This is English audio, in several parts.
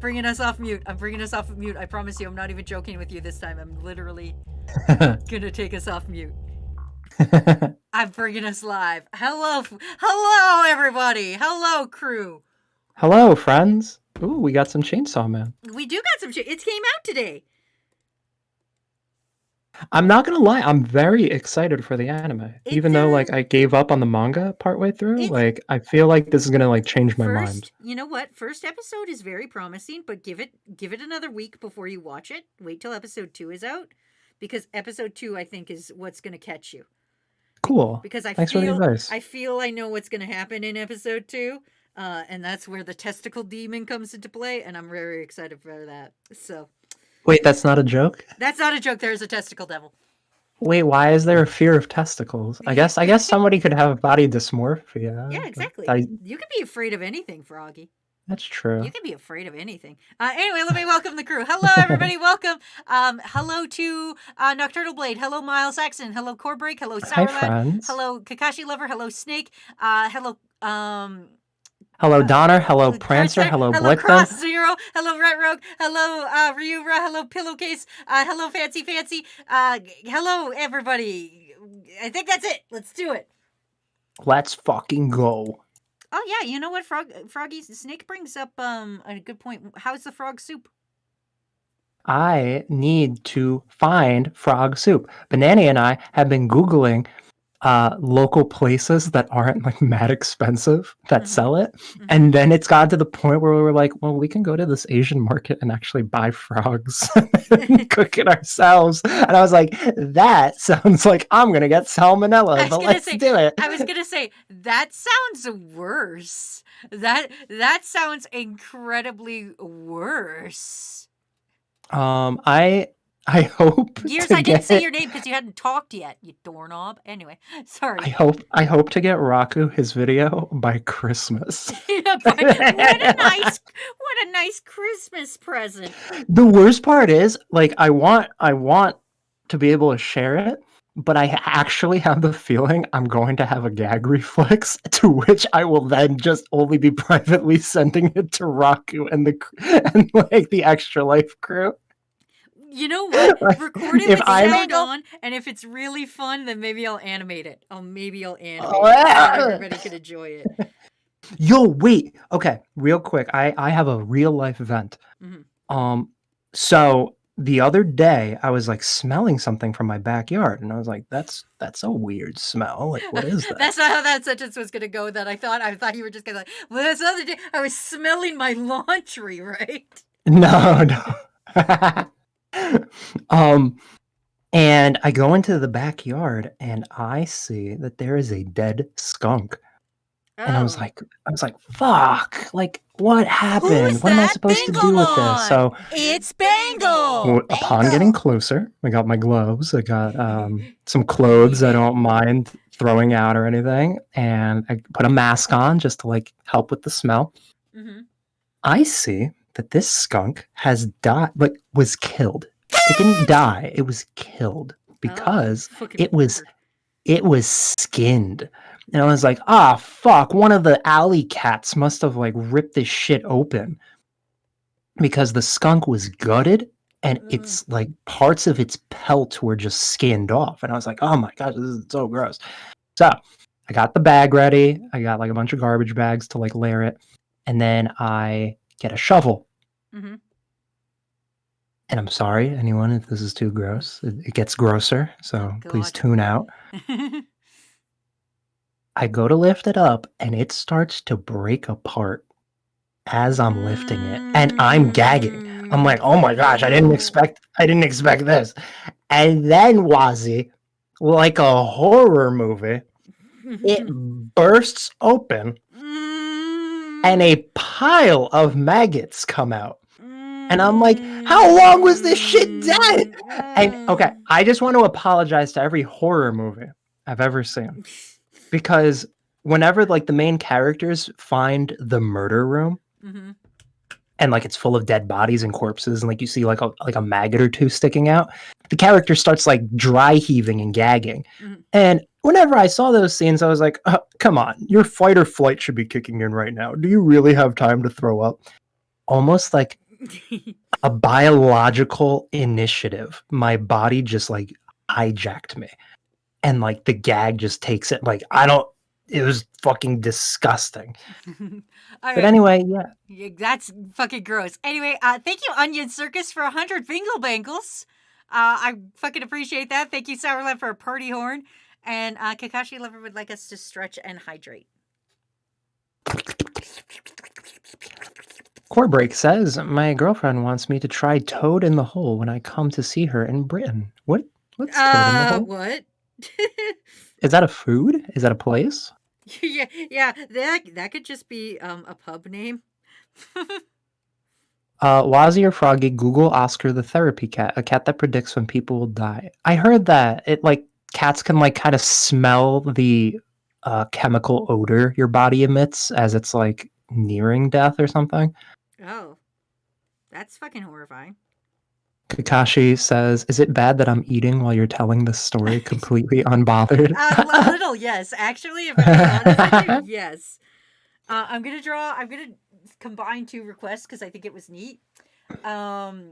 bringing us off mute. I'm bringing us off of mute. I promise you, I'm not even joking with you this time. I'm literally gonna take us off mute. I'm bringing us live. Hello, everybody. Hello, crew. Hello, friends. Ooh, we got some Chainsaw Man. We do got some shit. It came out today. I'm not gonna lie, I'm very excited for the anime. Even though, like, I gave up on the manga partway through, I feel like this is gonna, like, change my mind. You know what? First episode is very promising, but give it another week before you watch it. Wait till episode 2 is out, because episode 2, I think, is what's gonna catch you. Cool. Because Thanks for the advice. I feel I know what's gonna happen in episode 2. And that's where the testicle demon comes into play, and I'm very excited for that. So, wait, that's not a joke? That's not a joke. There is a testicle devil. Wait, why is there a fear of testicles? I guess somebody could have body dysmorphia. Yeah, exactly. You can be afraid of anything, Froggy. That's true. You can be afraid of anything. Anyway, let me welcome the crew. Hello, everybody. Welcome. Hello to Nocturnal Blade. Hello, Miles Saxon. Hello, Corebreak. Hello, Sourland. Hello, Kakashi Lover. Hello, Snake. Hello, Hello, Donner. Hello, Prancer. Hello, Hello, Blickman. Cross Zero. Hello, Ret Rogue. Hello, Ryura. Hello, Pillowcase. Hello, Fancy. Hello, everybody. I think that's it. Let's do it. Let's fucking go. Oh, yeah. You know what, Froggy? Snake brings up a good point. How's the frog soup? I need to find frog soup. Banana and I have been Googling local places that aren't like mad expensive that sell it, and then it's gotten to the point where we were like, well, we can go to this Asian market and actually buy frogs and cook it ourselves. And I was like, that sounds like I'm gonna get salmonella, but let's do it. I was gonna say that sounds worse. That sounds incredibly worse. I hope. Years I didn't say your name because you hadn't talked yet, you doorknob. Anyway, sorry. I hope to get Raku his video by Christmas. What a nice Christmas present. The worst part is, like, I want to be able to share it, but I actually have the feeling I'm going to have a gag reflex, to which I will then just only be privately sending it to Raku and the Extra Life crew. You know what? Record it with sound on, and if it's really fun, then maybe I'll animate it. Maybe I'll animate it so everybody can enjoy it. Yo, wait. Okay, real quick. I have a real life event. So the other day I was like smelling something from my backyard, and I was like, that's a weird smell. Like, what is that? That's not how that sentence was gonna go. I thought you were just gonna like, well, this other day I was smelling my laundry, right? No. And I go into the backyard and I see that there is a dead skunk. Oh. And I was like, fuck, like, what happened? What am I supposed to do with this? So it's Bangle. Upon getting closer, I got my gloves. I got some clothes I don't mind throwing out or anything, and I put a mask on just to like help with the smell. I see that this skunk has died, like, was killed. It didn't die. It was killed because it was skinned. And I was like, fuck, one of the alley cats must have like ripped this shit open, because the skunk was gutted and it's like parts of its pelt were just skinned off. And I was like, oh my gosh, this is so gross. So I got the bag ready. I got like a bunch of garbage bags to like layer it. And then I get a shovel. And I'm sorry, anyone, if this is too gross. It gets grosser, so please tune out. I go to lift it up, and it starts to break apart as I'm lifting it, and I'm gagging. I'm like, oh my gosh, I didn't expect this. And then, Wazzy, like a horror movie, it bursts open, and a pile of maggots come out. And I'm like, how long was this shit dead? And okay, I just want to apologize to every horror movie I've ever seen, because whenever like the main characters find the murder room, and like it's full of dead bodies and corpses, and like you see like a maggot or two sticking out, the character starts like dry heaving and gagging. And whenever I saw those scenes, I was like, come on, your fight or flight should be kicking in right now. Do you really have time to throw up? Almost like A biological initiative. My body just like hijacked me. And like the gag just takes it. Like, it was fucking disgusting. All But right. anyway, yeah. Yeah, that's fucking gross. Anyway, thank you, Onion Circus, for 100 Bingle Bangles. I fucking appreciate that. Thank you, Sourland, for a party horn. And Kakashi Lover would like us to stretch and hydrate. Core Break says, my girlfriend wants me to try Toad in the Hole when I come to see her in Britain. What's Toad in the Hole? What? Is that a food? Is that a place? yeah, that could just be a pub name. Wazzy or Froggy, Google Oscar the therapy cat, a cat that predicts when people will die. I heard that it like cats can like kind of smell the chemical odor your body emits as it's like nearing death or something. Oh, that's fucking horrifying. Kakashi says, "Is it bad that I'm eating while you're telling the story completely unbothered?" A little, yes. Actually, if I'm being honest with you, yes. I'm gonna combine two requests because I think it was neat. Kakashi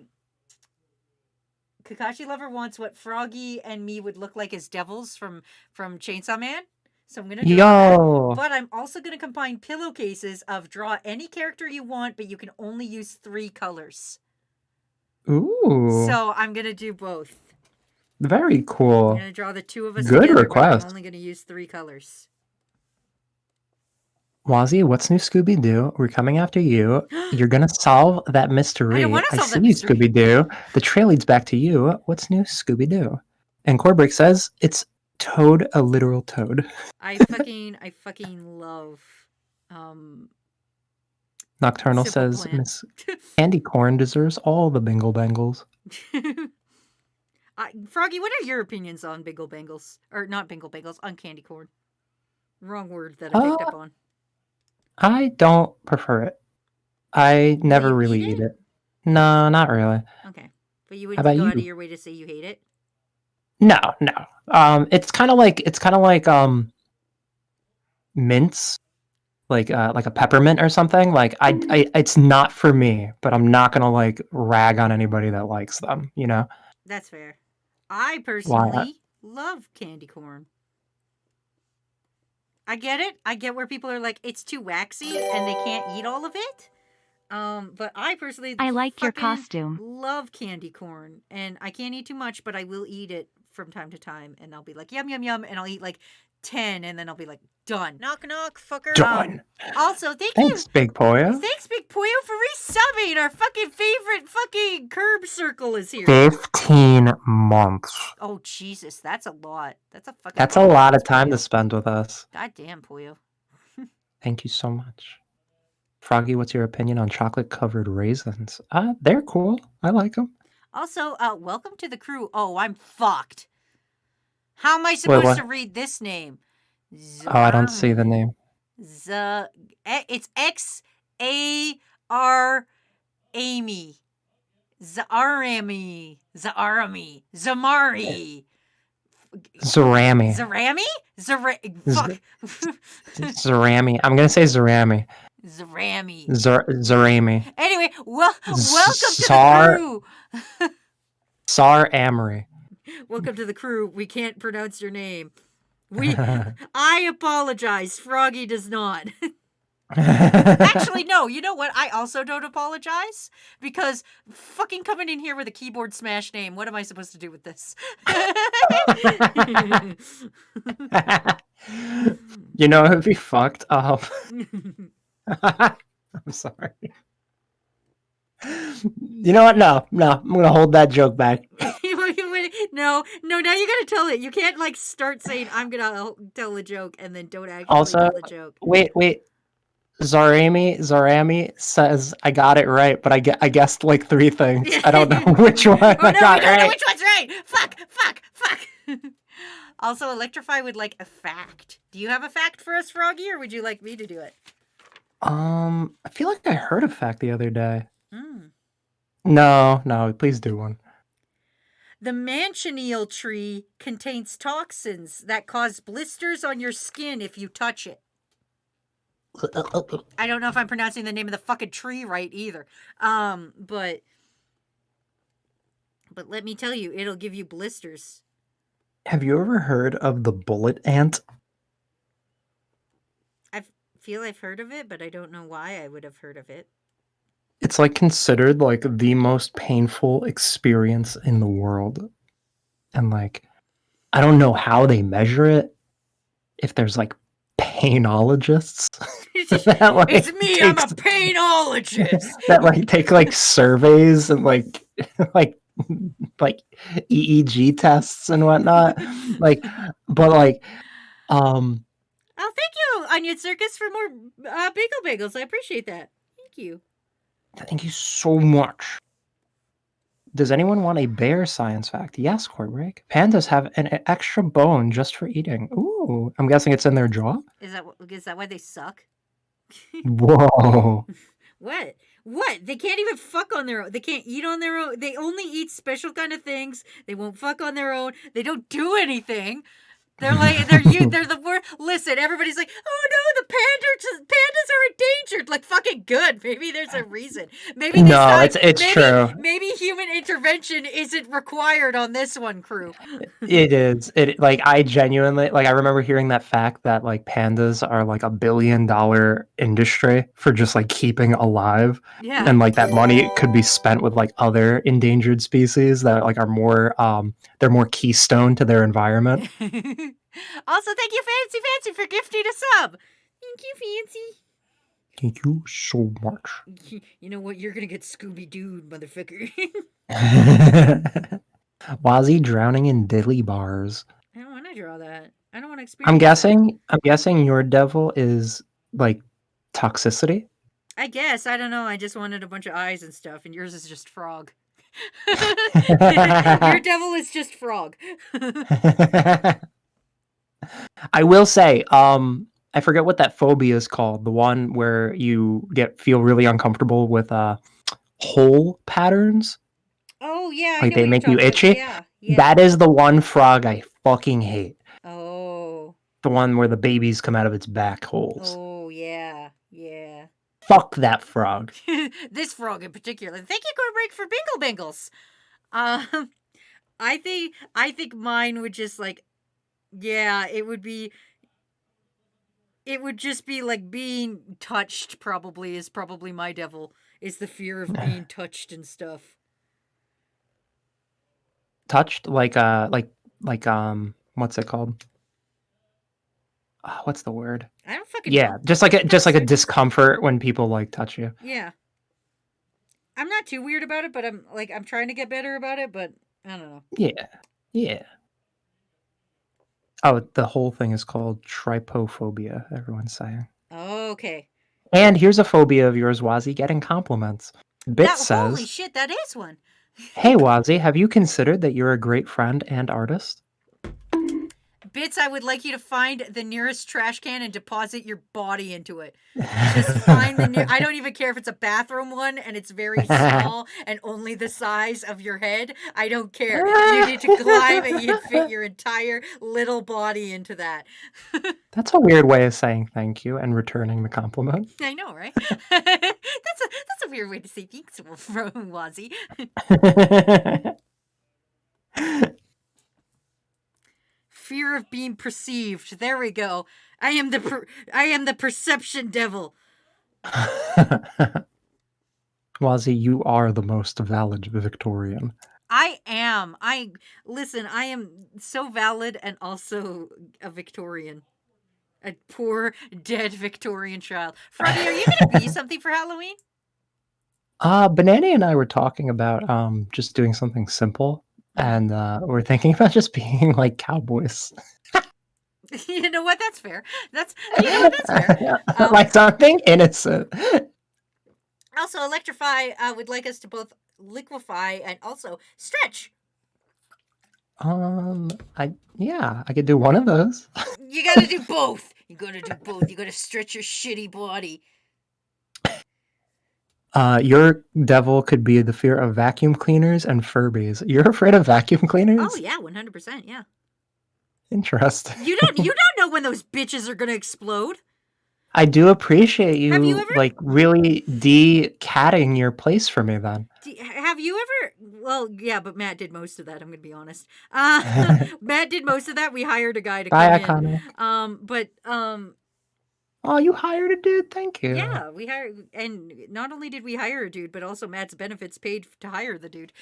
Lover wants what Froggy and me would look like as devils from Chainsaw Man. So I'm gonna draw that. But I'm also gonna combine pillowcases of draw any character you want, but you can only use 3 colors. Ooh. So I'm gonna do both. Very cool. I'm gonna draw the 2 of us Good together, request. but I'm only gonna use 3 colors. Wazzy, what's new, Scooby-Doo? We're coming after you. You're gonna solve that mystery. I don't want to solve that see mystery. You, Scooby-Doo. The trail leads back to you. What's new, Scooby-Doo? And Corbreak says it's Toad, a literal toad. I fucking love. Nocturnal says Miss Candy Corn deserves all the Bingle Bangles. Froggy, what are your opinions on Bingle Bangles? Or not Bingle Bangles, on candy corn? Wrong word that I picked up on. I don't prefer it. I never really eat it. No, not really. Okay. But you wouldn't go out of your way to say you hate it? No. It's kind of like mints, like a peppermint or something. Like it's not for me, but I'm not gonna like rag on anybody that likes them. You know. That's fair. I personally love candy corn. I get it. I get where people are like, it's too waxy and they can't eat all of it. But I personally like your costume. Love candy corn, and I can't eat too much, but I will eat it from time to time, and I'll be like, yum yum yum, and I'll eat like 10, and then I'll be like, done. Knock knock, fucker. Done. Also, thanks, Big Poyo. Thanks, Big Poyo, for resubbing. Our fucking favorite fucking curb circle is here. 15 months. Oh Jesus, that's a lot. That's a lot of time to spend with us. God damn, Poyo. Thank you so much. Froggy, what's your opinion on chocolate-covered raisins? They're cool. I like them. Also, welcome to the crew. Oh, I'm fucked. How am I supposed to read this name? I don't see the name. It's X-A-R Amy. Zarami. Zamari. Zarami. Fuck. Zarami. I'm gonna say Zarami. Zarami. Anyway, welcome to the crew. Sar Amory. Welcome to the crew. We can't pronounce your name. I apologize. Froggy does not. Actually, no. You know what? I also don't apologize because fucking coming in here with a keyboard smash name. What am I supposed to do with this? You know, it'd be fucked up. I'm sorry. You know what? No. I'm gonna hold that joke back. No, now you gotta tell it. You can't like start saying I'm gonna tell a joke and then don't actually tell the joke. Wait. Zarami says I got it right, but I guessed like 3 things. I don't know which one I got right. Know which one's right. Fuck. Also, Electrify would like a fact. Do you have a fact for us, Froggy, or would you like me to do it? I feel like I heard a fact the other day. No, please do one. The manchineal tree contains toxins that cause blisters on your skin if you touch it. I don't know if I'm pronouncing the name of the fucking tree right either. But let me tell you, it'll give you blisters. Have you ever heard of the bullet ant? I feel I've heard of it, but I don't know why I would have heard of it. It's like considered like the most painful experience in the world. And like, I don't know how they measure it. If there's like painologists that like It's me, I'm a painologist. that like take like surveys and like like EEG tests and whatnot. Like, but like, Oh, thank you, Onion Circus, for more bagel bagels. I appreciate that. Thank you. thank you so much. Does anyone want a bear science fact? Yes, Corbreak. Pandas have an extra bone just for eating. Ooh, I'm guessing it's in their jaw. Is that why they suck? Whoa. What? What? They can't even fuck on their own. They can't eat on their own. They only eat special kind of things. They won't fuck on their own. They don't do anything. They're the worst. Listen, everybody's like, oh no, the pandas are endangered. Like, fucking good. Maybe there's a reason. Maybe this time, it's true. Maybe human intervention isn't required on this one, crew. It is. It like I genuinely like I remember hearing that fact that like pandas are like $1 billion industry for just like keeping alive. Yeah. And like that money could be spent with like other endangered species that like are more they're more keystone to their environment. Also, thank you, Fancy, for gifting a sub. Thank you, Fancy. Thank you so much. You know what? You're gonna get Scooby-Doo, motherfucker. Wazzy drowning in dilly bars. I don't want to draw that. I don't want to experience I'm guessing your devil is like toxicity. I guess. I don't know. I just wanted a bunch of eyes and stuff, and yours is just frog. Your devil is just frog. I will say, I forget what that phobia is called. The one where you feel really uncomfortable with hole patterns. Oh yeah, like they make you itchy. Yeah. That is the one frog I fucking hate. Oh. The one where the babies come out of its back holes. Oh yeah. Fuck that frog. This frog in particular. Thank you, Corbreak, for Bingle Bingles. I think mine would just like, yeah, it would just be like being touched. Is probably my devil. Is the fear of being touched and stuff. Touched like what's it called? What's the word? I don't fucking know. just like a discomfort when people like touch you. Yeah. I'm not too weird about it, but I'm trying to get better about it, but I don't know. Yeah. Oh, the whole thing is called trypophobia, everyone's saying. Okay. And here's a phobia of yours, Wazzy, getting compliments. Bit says, holy shit, that is one. Hey, Wazzy, have you considered that you're a great friend and artist? Bits, I would like you to find the nearest trash can and deposit your body into it. Just find I don't even care if it's a bathroom one and it's very small and only the size of your head. I don't care. You need to climb and you fit your entire little body into that. That's a weird way of saying thank you and returning the compliment. I know, right? That's a weird way to say thanks, Wazzy. Fear of being perceived. There we go. I am the perception devil. Wazzy, you are the most valid Victorian. I am. I am so valid and also a Victorian. A poor, dead Victorian child. Froggy, are you going to be something for Halloween? Banana and I were talking about just doing something simple. And we're thinking about just being like cowboys. You know what? That's fair. That's fair. Like something innocent. Also, Electrify would like us to both liquefy and also stretch. I could do one of those. You gotta do both. You gotta stretch your shitty body. Your devil could be the fear of vacuum cleaners and Furbies. You're afraid of vacuum cleaners? Oh yeah, 100%. Yeah. Interesting. You don't know when those bitches are gonna explode. I do appreciate Have you you ever like really de-catting your place for me then. have you ever well, yeah, but Matt did most of that, I'm gonna be honest. Matt did most of that. We hired a guy to come Bye, in. iconic. But Oh, you hired a dude? Thank you. yeah, we hired, and not only did we hire a dude, but also Matt's benefits paid to hire the dude.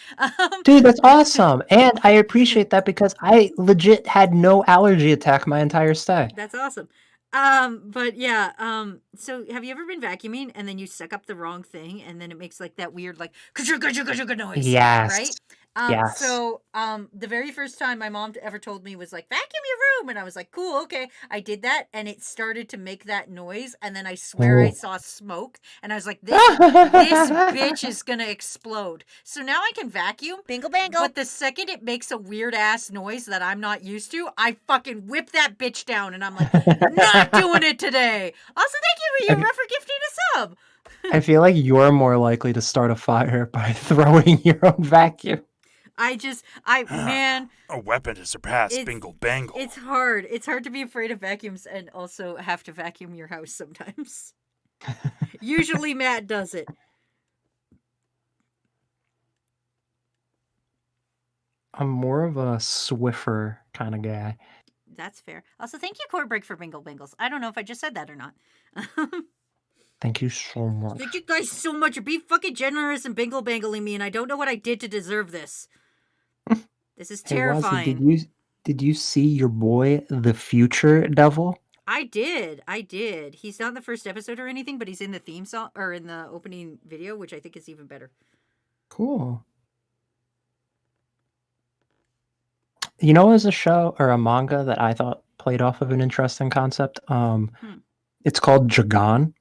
Dude, that's awesome. And I appreciate that because I legit had no allergy attack my entire stay. That's awesome. But yeah, so have you ever been vacuuming and then you suck up the wrong thing and then it makes like that weird like noise, right? Yes. Yes. The very first time my mom ever told me was like vacuum your room, and I was like, cool, okay. I did that and it started to make that noise, and then I swear I Ooh. saw smoke, and I was like, this bitch is gonna explode. So now I can vacuum. Bingle bangle. But the second it makes a weird ass noise that I'm not used to, I fucking whip that bitch down, and I'm like, not doing it today. Also, thank you, Ryura, for gifting a sub. I feel like you're more likely to start a fire by throwing your own vacuum. Man, A weapon to surpass Bingle Bangle. it's hard. It's hard to be afraid of vacuums and also have to vacuum your house sometimes. Usually Matt does it. I'm more of a Swiffer kind of guy. That's fair. Also, thank you, Corbreak, for Bingle Bangles. I don't know if I just said that or not. Thank you so much. Thank you guys so much. You're being fucking generous and bingle bangling me, and I don't know what I did to deserve this. This is terrifying. Hey, Wazzy, did you see your boy, the future devil? I did. He's not in the first episode or anything, but he's in the theme song or in the opening video, which I think is even better. Cool. You know, as a show or a manga that I thought played off of an interesting concept. It's called Jagan.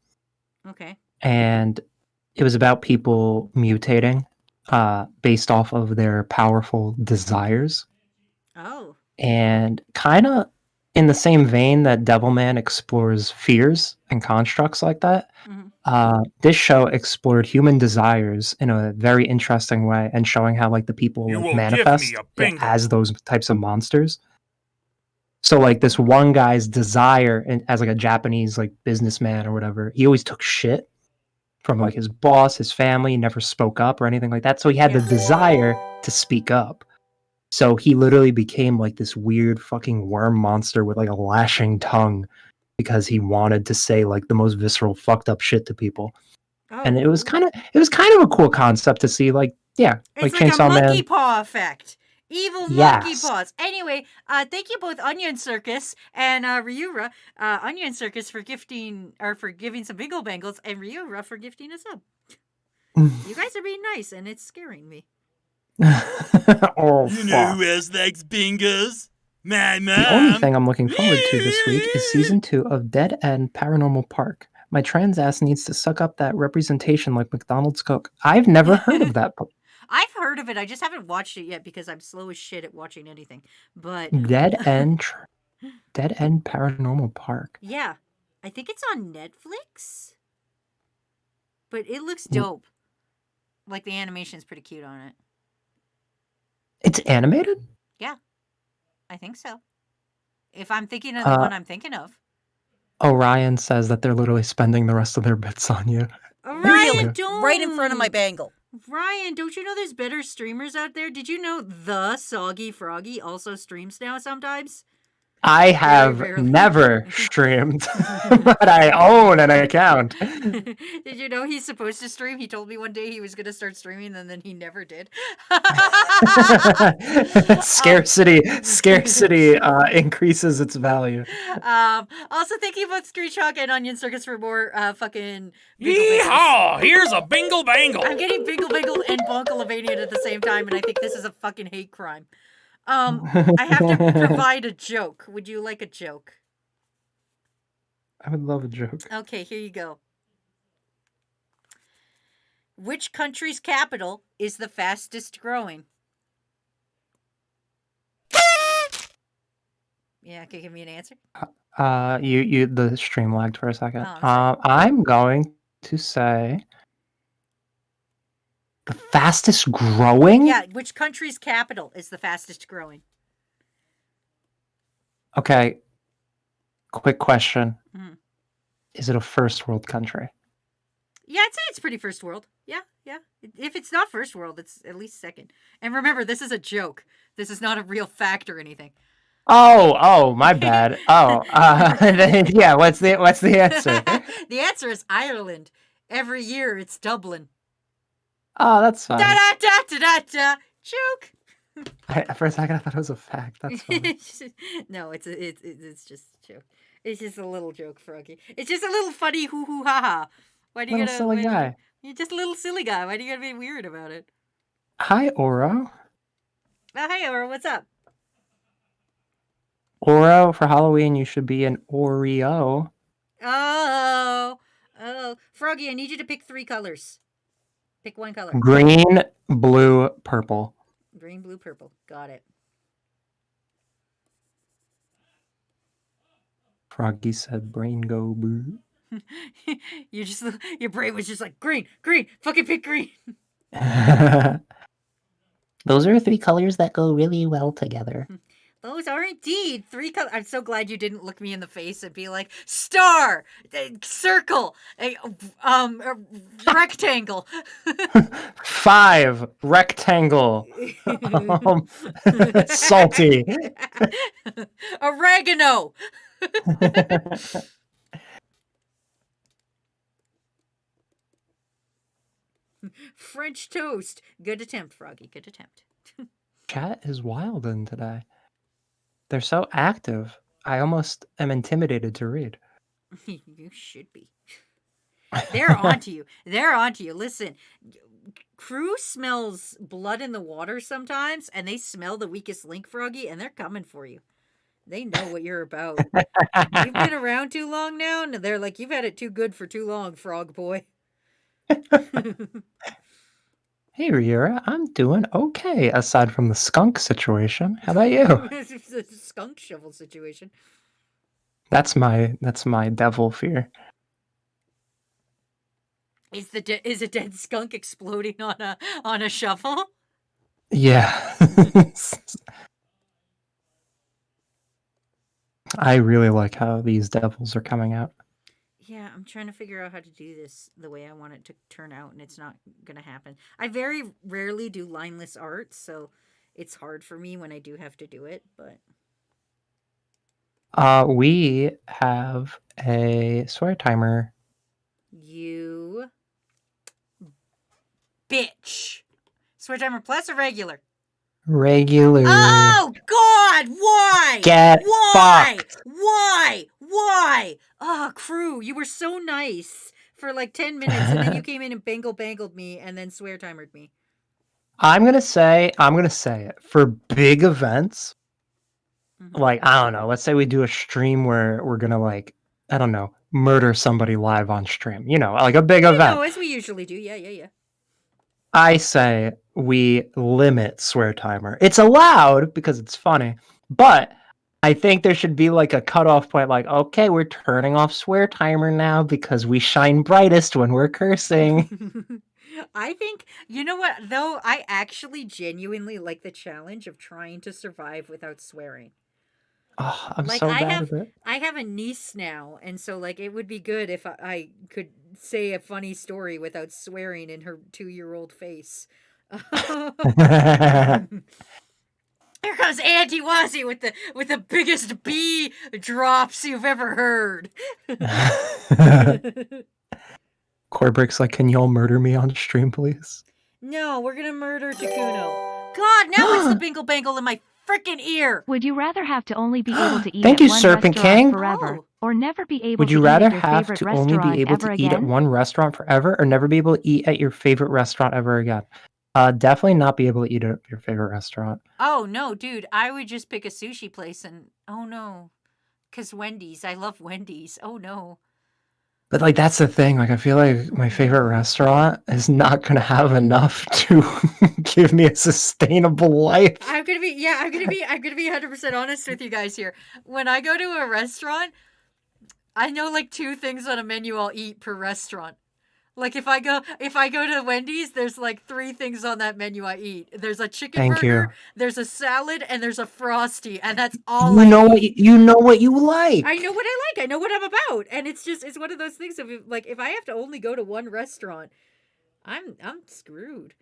Okay. And it was about people mutating based off of their powerful desires. Oh. And kind of in the same vein that Devilman explores fears and constructs like that, this show explored human desires in a very interesting way and showing how like the people You like, will manifest give me a bingo. as those types of monsters. So like this one guy's desire and as like a Japanese like businessman or whatever, he always took shit from like his boss, his family, never spoke up or anything like that. So he had the desire to speak up. So he literally became like this weird fucking worm monster with like a lashing tongue because he wanted to say like the most visceral fucked up shit to people. Oh. And it was kind of a cool concept to see like yeah, it's like like Chainsaw a monkey Man. paw effect. Evil monkey paws. Anyway, thank you both Onion Circus and Ryura. Onion Circus for giving some bingle bangles, and Ryura for gifting a sub. You guys are being nice, and it's scaring me. Oh, you know who else likes bingos? My mom. The only thing I'm looking forward to this week is season 2 of Dead End Paranormal Park. My trans ass needs to suck up that representation like McDonald's Coke. I've never heard of that. I've heard of it. I just haven't watched it yet because I'm slow as shit at watching anything. But Dead End Paranormal Park. Yeah, I think it's on Netflix. But it looks dope. Like the animation's pretty cute on it. It's animated? Yeah, I think so. If I'm thinking of the one I'm thinking of. Orion says that they're literally spending the rest of their bits on you. Ryan, don't. Right in front of my bangle. Ryan, don't you know there's better streamers out there? Did you know the Soggy Froggy also streams now sometimes? I have never streamed, but I own an account. Did you know he's supposed to stream? He told me one day he was going to start streaming, and then he never did. Scarcity increases its value. Also, thank you both Screechhawk and Onion Circus for more fucking. Yeehaw! Here's a bingle bangle. I'm getting bingle bangle and Bonkalavanian at the same time, and I think this is a fucking hate crime. I have to provide a joke. Would you like a joke? I would love a joke. Okay, here you go. Which country's capital is the fastest growing? Yeah, can you give me an answer? The stream lagged for a second. Oh, I'm going to say the fastest growing? Yeah, which country's capital is the fastest growing? Okay. Quick question. Is it a first world country? Yeah, I'd say it's pretty first world. Yeah, yeah. If it's not first world, it's at least second. And remember, this is a joke. This is not a real fact or anything. Oh, my bad. Oh, yeah. What's the answer? The answer is Ireland. Every year, it's Dublin. Oh, that's fine. Da da da da da da. Joke. For a second, I thought it was a fact. That's funny. No, it's just a joke. It's just a little joke, Froggy. It's just a little funny hoo hoo ha ha. Why do you Little gotta? silly guy. You're just a little silly guy. Why do you gotta be weird about it? Hi, Oro. Oh, hey, Oro, what's up? Oro, for Halloween, you should be an Oreo. Oh, Froggy, I need you to pick 3 colors. Pick 1 color. Green, blue, purple. Green, blue, purple. Got it. Froggy said, "Brain go blue." Your brain was just like green, fucking pick green. Those are 3 colors that go really well together. Those are indeed 3 colors. I'm so glad you didn't look me in the face and be like star, circle, rectangle. 5 rectangle. Salty. Oregano. French toast. Good attempt, Froggy. Good attempt. Chat is wild in today. They're so active. I almost am intimidated to read. You should be. They're onto you. They're onto you. Listen, crew smells blood in the water sometimes, and they smell the weakest link, Froggy, and they're coming for you. They know what you're about. You've been around too long now, and they're like, you've had it too good for too long, frog boy. Hey, Riera, I'm doing okay, aside from the skunk situation. How about you? It's a skunk shovel situation. That's my devil fear. Is a dead skunk exploding on a shovel? Yeah. I really like how these devils are coming out. Yeah, I'm trying to figure out how to do this the way I want it to turn out, and it's not gonna happen. I very rarely do lineless art, so it's hard for me when I do have to do it, but We have a swear timer. you bitch. Swear timer plus or regular? Regular. Oh God! Why? Get Why? fucked. Why? Oh, crew, you were so nice for like 10 minutes, and then you came in and bangled me, and then swear timered me. I'm gonna say it for big events. Like, I don't know. Let's say we do a stream where we're gonna, like, I don't know, murder somebody live on stream. You know, like a big event. No, as we usually do. Yeah. I say we limit swear timer. It's allowed because it's funny, but I think there should be like a cutoff point, like, okay, we're turning off swear timer now because we shine brightest when we're cursing. I think, you know what, though? I actually genuinely like the challenge of trying to survive without swearing. Oh, I'm Like, so bad at it. I have a niece now, and so, like, it would be good if I could say a funny story without swearing in her 2-year-old face. Here comes Auntie Wazzy with the biggest bee drops you've ever heard. Corbrick's like, can y'all murder me on stream, please? No, we're gonna murder Takuno. God, now it's the bingle bangle in my freaking ear. Would you rather have to only be able to eat Thank at you, one Serpent restaurant King. forever, Oh. or never be able Would to you eat rather at your have favorite to only restaurant be able ever to eat at again? one restaurant forever, or never be able to eat at your favorite restaurant ever again? Definitely not be able to eat at your favorite restaurant. Oh no, dude, I would just pick a sushi place and oh no. 'Cause Wendy's. I love Wendy's. Oh no. But like that's the thing. Like I feel like my favorite restaurant is not gonna have enough to give me a sustainable life. I'm gonna be 100% honest with you guys here. When I go to a restaurant, I know like 2 things on a menu I'll eat per restaurant. Like if I go to Wendy's, there's like 3 things on that menu I eat. There's a chicken Thank burger, you. there's a salad, and there's a Frosty, and that's all You I know what eat. you know what you like. I know what I like. I know what I'm about, and it's one of those things of like if I have to only go to one restaurant, I'm screwed.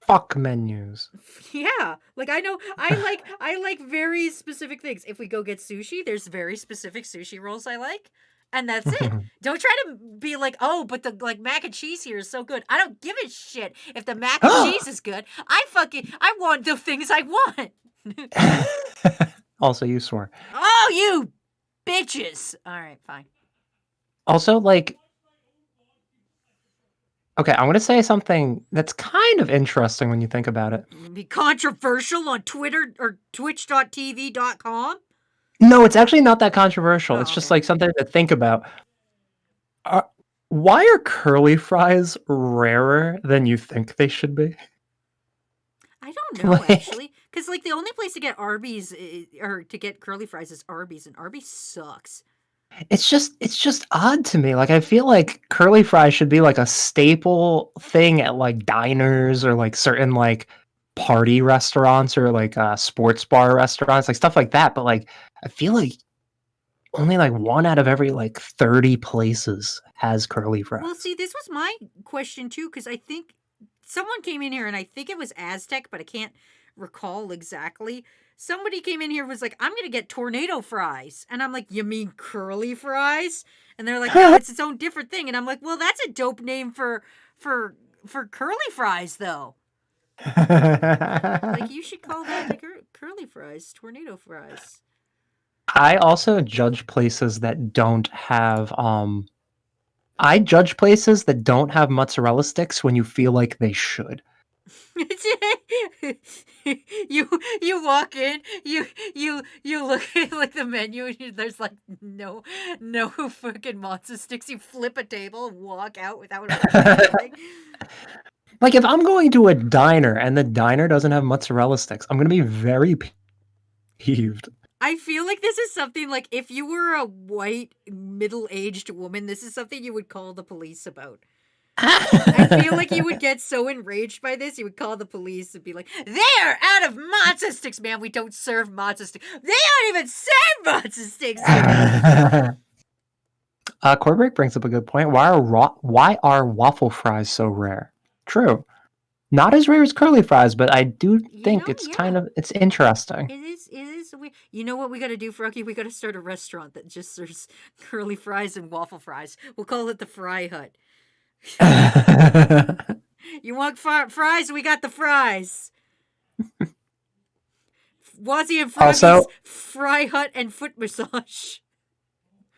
Fuck menus. Yeah, like I know I like very specific things. If we go get sushi, there's very specific sushi rolls I like, and that's it. Don't try to be like, oh, but the like mac and cheese here is so good. I don't give a shit if the mac and cheese is good. I want the things I want. Also, you swore. Oh, you bitches! All right, fine. Also, like, okay, I want to say something that's kind of interesting when you think about it. Be controversial on Twitter or Twitch.tv.com. No, it's actually not that controversial. Oh, It's just okay. like something to think about. Why are curly fries rarer than you think they should be? I don't know Like- actually, because like the only place to get Arby's or to get curly fries is Arby's, and Arby's sucks. It's just odd to me. Like I feel like curly fries should be like a staple thing at like diners or like certain like party restaurants or like sports bar restaurants, like stuff like that. But like I feel like only like 1 out of every like 30 places has curly fries. Well, see, this was my question too, because I think someone came in here, and I think it was Aztec, but I can't recall exactly. Somebody came in here and was like, I'm gonna get tornado fries, and I'm like, you mean curly fries? And they're like, no, it's its own different thing, and I'm like, well, that's a dope name for curly fries, though. Like you should call that the curly fries, tornado fries. I also judge places that don't have I judge places that don't have mozzarella sticks when you feel like they should. you walk in, you look at like the menu, and there's like no fucking mozzarella sticks. You flip a table and walk out without anything. Like if I'm going to a diner and the diner doesn't have mozzarella sticks, I'm gonna be very peeved. I feel like this is something like if you were a white middle-aged woman, this is something you would call the police about. I feel like you would get so enraged by this, you would call the police and be like, they're out of matzo sticks, man. We don't serve matzo sticks. They don't even serve matzo sticks. Corbreak brings up a good point. Why are waffle fries so rare? True. Not as rare as curly fries, but I do think it's kind of it's interesting. It is weird. You know what we got to do, Froggy? We got to start a restaurant that just serves curly fries and waffle fries. We'll call it the Fry Hut. You want fries? We got the fries. Wazzy and Froggy's Also- Fry Hut and foot massage.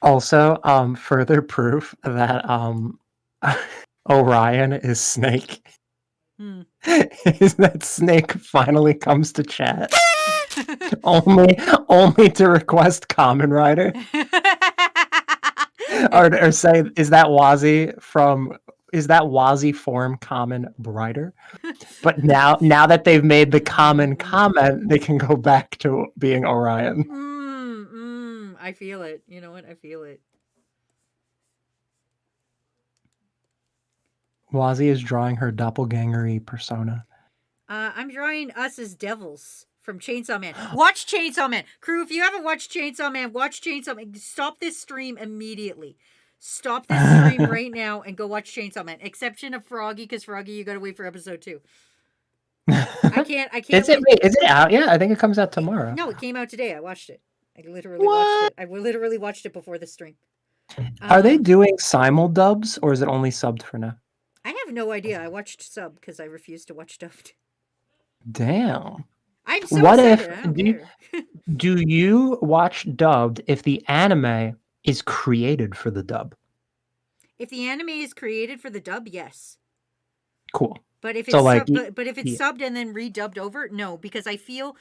Also, further proof that Orion is Snake is that Snake finally comes to chat. only to request Common Rider. or say, is that Wazzy form Common Rider? But now that they've made the common comment, they can go back to being Orion. I feel it. You know what? I feel it. Wazzy is drawing her doppelganger-y persona. I'm drawing us as devils from Chainsaw Man. Watch Chainsaw Man. Crew, if you haven't watched Chainsaw Man, watch Chainsaw Man. Stop this stream immediately. Stop this stream right now and go watch Chainsaw Man. Exception of Froggy, because Froggy, you gotta wait for episode 2. I can't. Is it out yet? I think it comes out tomorrow. No, it came out today. I watched it. I literally watched it. I literally watched it before the stream. Are they doing simul dubs or is it only subbed for now? I have no idea. I watched sub because I refused to watch dubbed. Damn. I'm so What excited. if I don't care. do you watch dubbed if the anime is created for the dub? If the anime is created for the dub, yes. Cool. But if it's So, like, but if it's subbed and then redubbed over, no, because I feel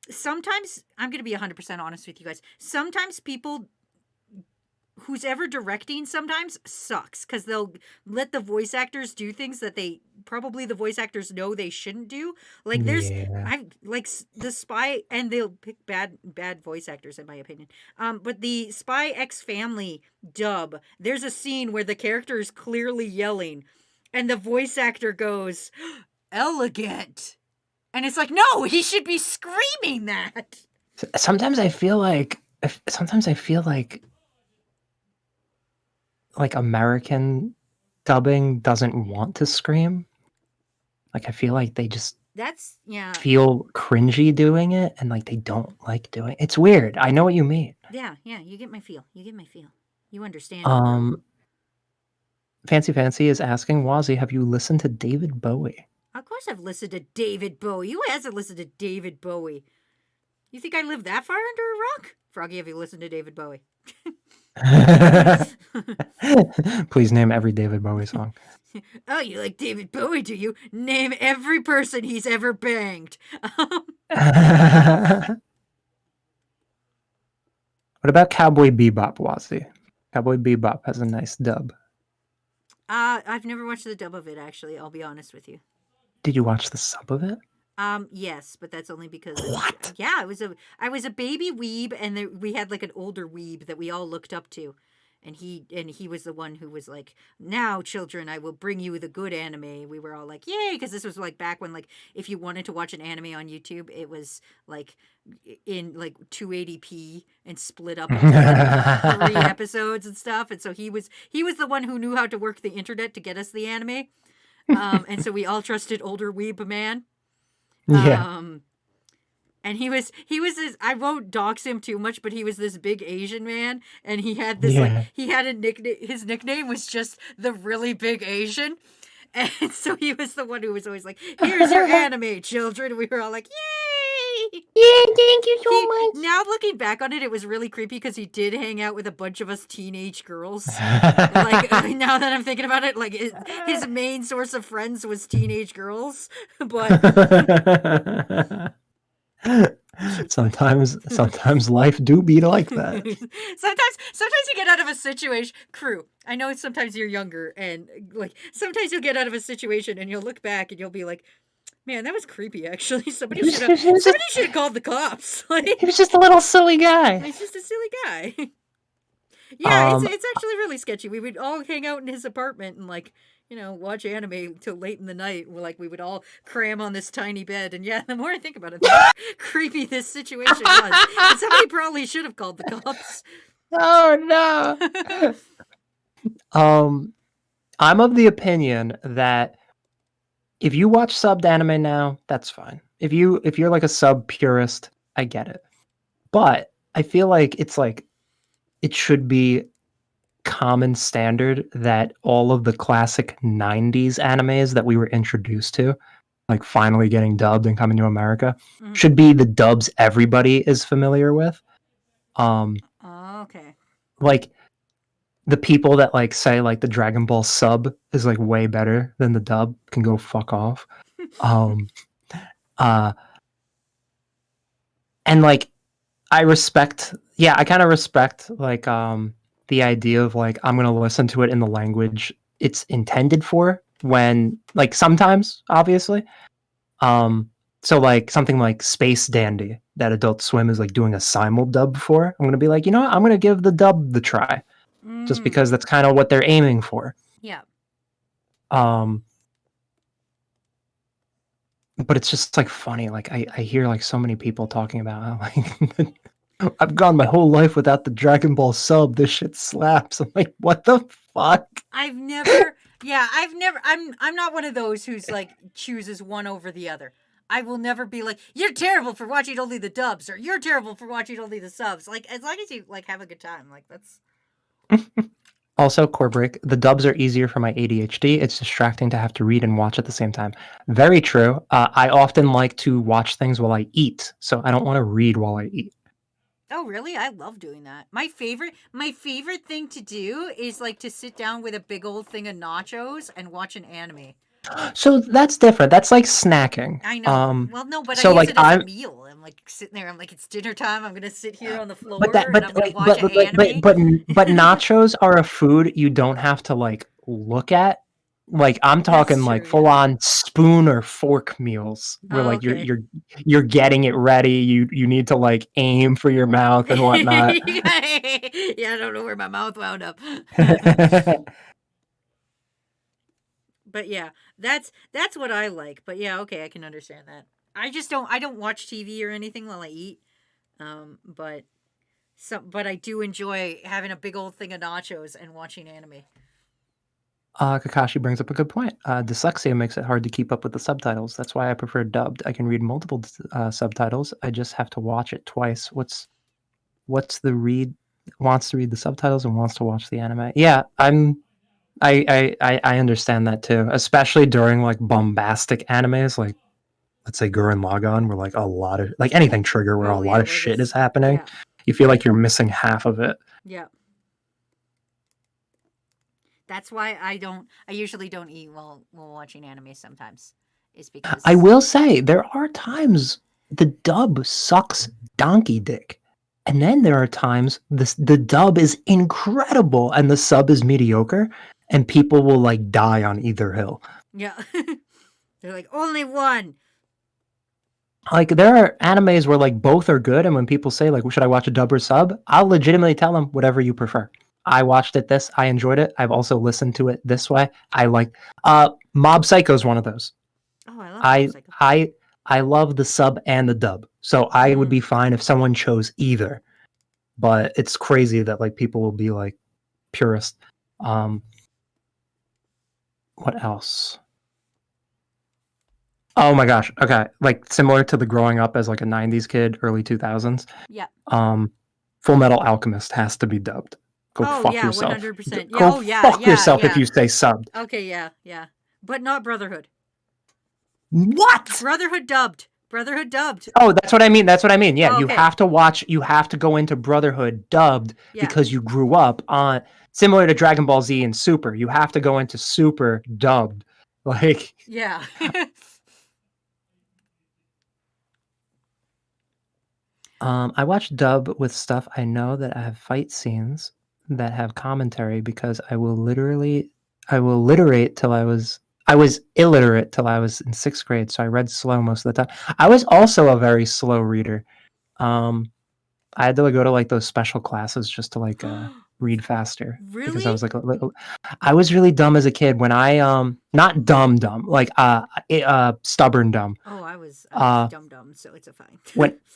sometimes I'm going to be 100% honest with you guys. Sometimes people who's ever directing sometimes sucks because they'll let the voice actors do things that they probably the voice actors know they shouldn't do. Like there's Yeah. I like the Spy, and they'll pick bad voice actors in my opinion. But the Spy X Family dub, there's a scene where the character is clearly yelling, and the voice actor goes, "Elegant," and it's like, no, he should be screaming that. Sometimes I feel like American dubbing doesn't want to scream. Like I feel like they just That's yeah. feel cringy doing it, and like they don't like doing it. It's weird. I know what you mean. Yeah, you get my feel. You understand me, bro. Fancy is asking, Wazzy, have you listened to David Bowie? Of course I've listened to David Bowie. Who hasn't listened to David Bowie? You think I live that far under a rock? Froggy, have you listened to David Bowie? Please name every David Bowie song. Oh, you like David Bowie, do you? Name every person he's ever banged. What about Cowboy Bebop, Wazzy? Cowboy Bebop has a nice dub. I've never watched the dub of it, actually. I'll be honest with you. Did you watch the sub of it? Yes, but that's only because What? Yeah, I was a baby weeb, and we had like an older weeb that we all looked up to, and he was the one who was like, "Now, children, I will bring you the good anime." We were all like, "Yay!" Because this was like back when, like, if you wanted to watch an anime on YouTube, it was like in like 280p and split up into like 3 episodes and stuff. And so he was the one who knew how to work the internet to get us the anime. And so we all trusted older weeb man. Yeah. And he was this, I won't dox him too much, but he was this big Asian man, and he had this Yeah. like, he had a nickname, his nickname was just the really big Asian. And so he was the one who was always like, "Here's your anime, children." And we were all like, "Yay!" Yeah, thank you so much. Now looking back on it, it was really creepy because he did hang out with a bunch of us teenage girls. Like, now that I'm thinking about it, like his main source of friends was teenage girls. But sometimes life do be like that. sometimes you get out of a situation. Crew, I know sometimes you're younger, and like sometimes you'll get out of a situation and you'll look back and you'll be like, "Man, that was creepy. Actually, somebody should have called the cops." Like, He was just a little silly guy. he's just a silly guy. Yeah, Um, it's actually really sketchy. We would all hang out in his apartment and like, watch anime till late in the night. We would all cram on this tiny bed. And yeah, the more I think about it, the more creepy this situation was. And somebody probably should have called the cops. Oh no. I'm of the opinion that if you watch subbed anime now, that's fine. If you're like a sub purist, I get it. But I feel like it should be common standard that all of the classic 90s animes that we were introduced to, like finally getting dubbed and coming to America, should be the dubs everybody is familiar with. Oh, okay. Like the people that like say like the Dragon Ball sub is like way better than the dub can go fuck off. And like I kind of respect like the idea of like I'm gonna listen to it in the language it's intended for when like sometimes obviously. So like something like Space Dandy that Adult Swim is like doing a simul dub for, I'm gonna be like, you know what, I'm gonna give the dub the try. Just because that's kind of what they're aiming for. Yeah. But it's just like funny. Like I hear like so many people talking about how like I've gone my whole life without the Dragon Ball sub. This shit slaps. I'm like, what the fuck? I'm not one of those who's like chooses one over the other. I will never be like, "You're terrible for watching only the dubs," or "You're terrible for watching only the subs." Like, as long as you like have a good time, like that's. Also, core break, the dubs are easier for my ADHD. It's distracting to have to read and watch at the same time. Very true. I often like to watch things while I eat, so I don't want to read while I eat. Oh, really? I love doing that. My favorite thing to do is like to sit down with a big old thing of nachos and watch an anime. So that's different. That's like snacking. I know. Well, no, but I So use like it as a I'm, meal. I'm like sitting there. I'm like, it's dinner time. I'm gonna sit here on the floor but that, and I'm but gonna like, watch an anime. but nachos are a food you don't have to like look at. Like I'm That's talking like true. full Yeah. on spoon or fork meals where Oh, like okay. you're getting it ready. You need to like aim for your mouth and whatnot. Yeah, I don't know where my mouth wound up. But yeah, that's what I like. But yeah, okay, I can understand that. I don't watch TV or anything while I eat. But but I do enjoy having a big old thing of nachos and watching anime. Kakashi brings up a good point. Dyslexia makes it hard to keep up with the subtitles. That's why I prefer dubbed. I can read multiple subtitles. I just have to watch it twice. What's the read? Wants to read the subtitles and wants to watch the anime. Yeah, I understand that too, especially during like bombastic animes, like let's say Gurren Lagann, where like a lot of like anything Trigger, where a Oh lot yeah, of where shit this is happening. yeah, You feel like you're missing half of it. yeah. That's why I usually don't eat while watching anime sometimes. Is because I will say there are times the dub sucks donkey dick. And then there are times the dub is incredible and the sub is mediocre and people will like die on either hill. yeah. They're like only one. Like there are animes where like both are good and when people say like should I watch a dub or sub, I'll legitimately tell them whatever you prefer. I watched it I enjoyed it. I've also listened to it this way. I like Mob Psycho is one of those. Oh, I love I Mob Psycho. I love the sub and the dub. So I would be fine if someone chose either. But it's crazy that like people will be like purist. What else? Oh my gosh. Okay. Like similar to the growing up as like a 90s kid, early 2000s. Yeah. Full Metal Alchemist has to be dubbed. Go Oh fuck yeah, yourself. 100%. Yeah. Go Oh yeah. fuck Yeah. yourself Yeah. if you say subbed. Okay. Yeah. Yeah. But not Brotherhood. What? Brotherhood dubbed. Brotherhood dubbed. Oh, that's what I mean. That's what I mean. Yeah, Oh, you okay. have to watch. You have to go into Brotherhood dubbed Yeah. because you grew up on similar to Dragon Ball Z and Super. You have to go into Super dubbed. Like Yeah. I watch dub with stuff I know that I have fight scenes that have commentary because I will illiterate till I was illiterate till I was in 6th grade, so I read slow most of the time. I was also a very slow reader. I had to go to like those special classes just to like read faster because I Really? was like I was really dumb as a kid when I not dumb like stubborn dumb. Oh, I was dumb, so it's a fine.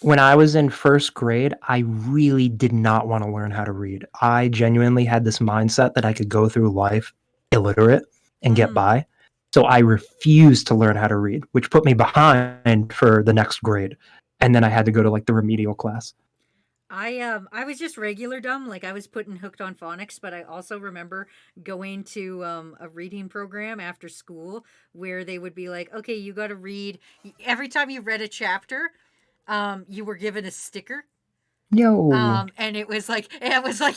When I was in 1st grade, I really did not want to learn how to read. I genuinely had this mindset that I could go through life illiterate and get by. So I refused to learn how to read, which put me behind for the next grade. And then I had to go to like the remedial class. I was just regular dumb, like I was putting hooked on phonics, but I also remember going to a reading program after school where they would be like, okay, you got to read every time you read a chapter, you were given a sticker. Yo. And it was like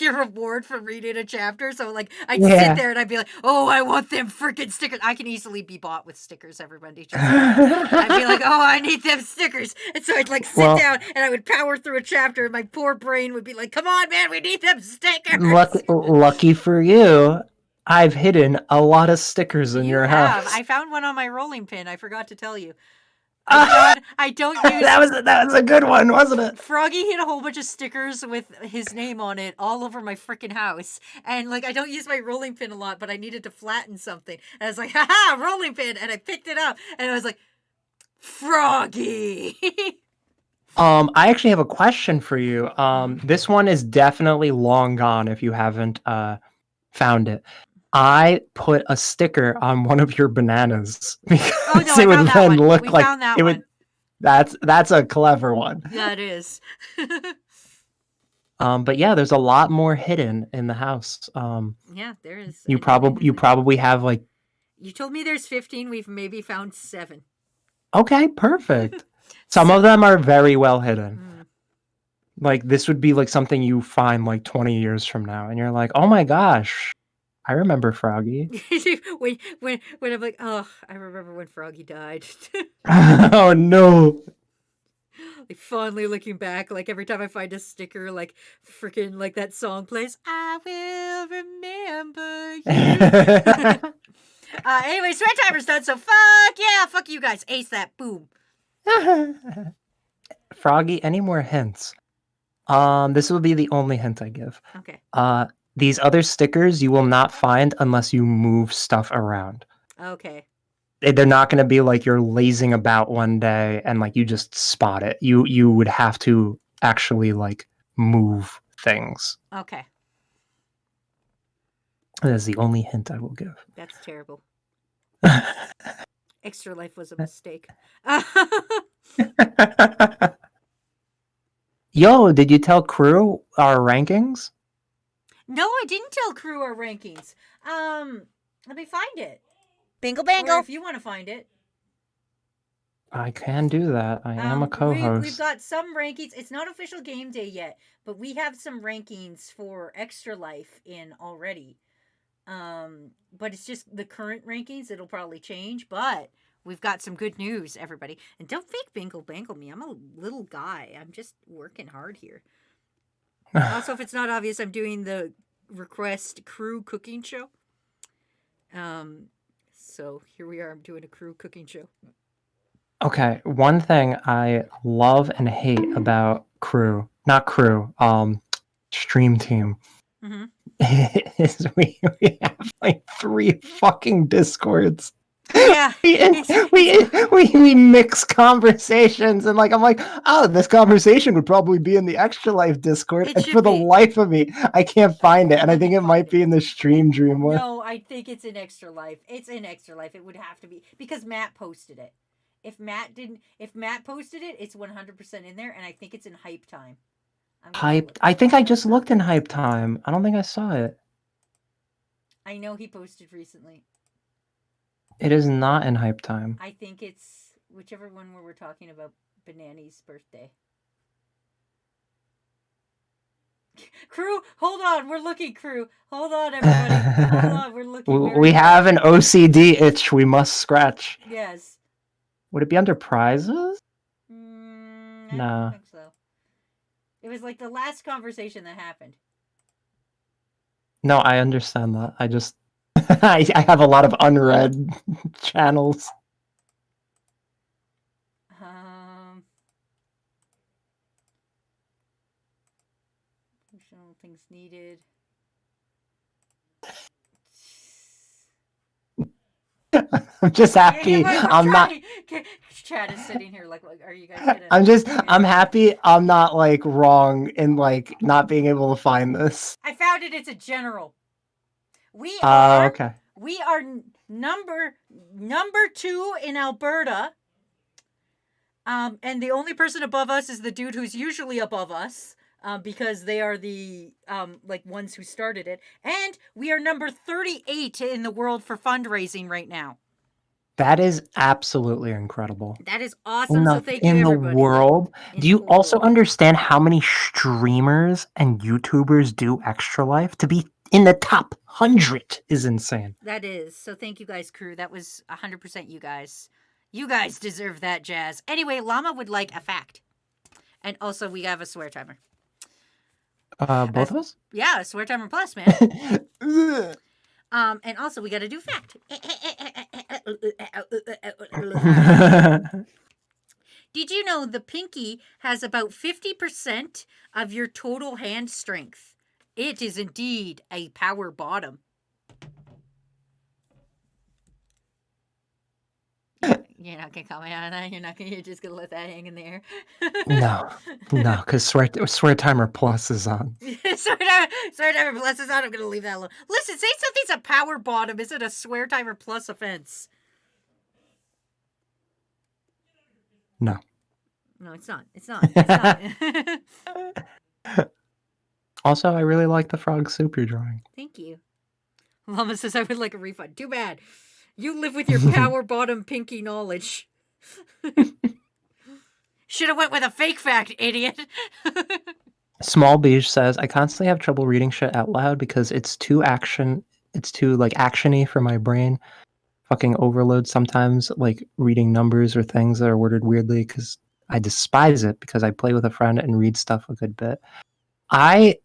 your reward for reading a chapter. So like I'd Yeah. sit there and I'd be like, oh, I want them freaking stickers. I can easily be bought with stickers, everybody. I'd be like, oh, I need them stickers. And so I'd like sit down and I would power through a chapter and my poor brain would be like, come on, man, we need them stickers. Lucky for you, I've hidden a lot of stickers in your house. I found one on my rolling pin. I forgot to tell you. I don't use that was a good one, wasn't it? Froggy hid a whole bunch of stickers with his name on it all over my freaking house. And like I don't use my rolling pin a lot, but I needed to flatten something. And I was like, haha, rolling pin, and I picked it up and I was like, Froggy. I actually have a question for you. This one is definitely long gone if you haven't found it. I put a sticker on one of your bananas because it would then look like it would. That's a clever one. Yeah, it is. But yeah, there's a lot more hidden in the house. Yeah, there is. You probably have like. You told me there's 15. We've maybe found 7. Okay, perfect. Some of them are very well hidden. Like this would be like something you find like 20 years from now, and you're like, oh my gosh. I remember Froggy. when I'm like, oh, I remember when Froggy died. Oh no. Like fondly looking back, like every time I find a sticker, like freaking like that song plays, I will remember you. Anyway, sweat timer's done, so fuck yeah, fuck you guys. Ace that, boom. Froggy, any more hints? This will be the only hint I give. Okay. These other stickers you will not find unless you move stuff around. Okay. They're not going to be like you're lazing about one day and like you just spot it. You would have to actually like move things. Okay. That is the only hint I will give. That's terrible. Extra life was a mistake. Yo, did you tell crew our rankings? No, I didn't tell crew our rankings. Let me find it. Bingo Or bango. if you want to find it. I can do that. I am a co-host. We've got some rankings. It's not official game day yet, but we have some rankings for Extra Life in already. But it's just the current rankings. It'll probably change, but we've got some good news, everybody. And don't fake bingo bangle me. I'm a little guy. I'm just working hard here. Also, if it's not obvious, I'm doing the request crew cooking show. So here we are. I'm doing a crew cooking show. Okay, one thing I love and hate about crew, not crew, stream team, Mm-hmm. is we have like 3 fucking discords. Yeah. we mix conversations and like I'm like, oh, this conversation would probably be in the Extra Life Discord, It and should for the be. life of me, I can't find it, and I think it might be in the Stream Dream one. No, I think it's in Extra Life. It's in Extra Life. It would have to be because Matt posted it. If Matt posted it, it's 100% in there, and I think it's in Hype Time. Hype. I think I just looked in Hype Time. I don't think I saw it. I know he posted recently. It is not in Hype Time. I think it's whichever one where we're talking about Banani's birthday. Crew, hold on. We're looking, crew. Hold on, everybody. Hold on. We're looking. We have an OCD itch we must scratch. Yes. Would it be under prizes? I No. don't think so. It was like the last conversation that happened. No, I understand that. I just I have a lot of unread channels. Additional things needed. I'm just happy. I'm not. Chad is sitting here like, are you guys gonna? I'm happy. I'm not like wrong in like not being able to find this. I found it. It's a general. We are. Okay. We are number 2 in Alberta. And the only person above us is the dude who's usually above us. Because they are the like ones who started it, and we are number 38 in the world for fundraising right now. That is absolutely incredible. That is awesome. So thank you, in everybody. the world. Do you also understand how many streamers and YouTubers do Extra Life? To be in the top 100 is insane. That is. So thank you guys, crew. That was 100% you guys. You guys deserve that jazz. Anyway, Llama would like a fact, and also we have a swear timer. Both of us? Yeah, a swear timer plus, man. And also we got to do fact. Did you know the pinky has about 50% of your total hand strength? It is indeed a power bottom. You're not gonna comment on that. You're just gonna let that hang in the air. No, because swear timer plus is on. swear timer plus is on. I'm gonna leave that alone. Listen, say something's a power bottom. Is it a swear timer plus offense? No. No, it's not. It's not. It's not. Also, I really like the frog soup you're drawing. Thank you. Llama says I would like a refund. Too bad. You live with your power bottom pinky knowledge. Should have went with a fake fact, idiot. Small Beige says, I constantly have trouble reading shit out loud because it's too action it's too like actiony for my brain. Fucking overload sometimes, like reading numbers or things that are worded weirdly because I despise it because I play with a friend and read stuff a good bit. I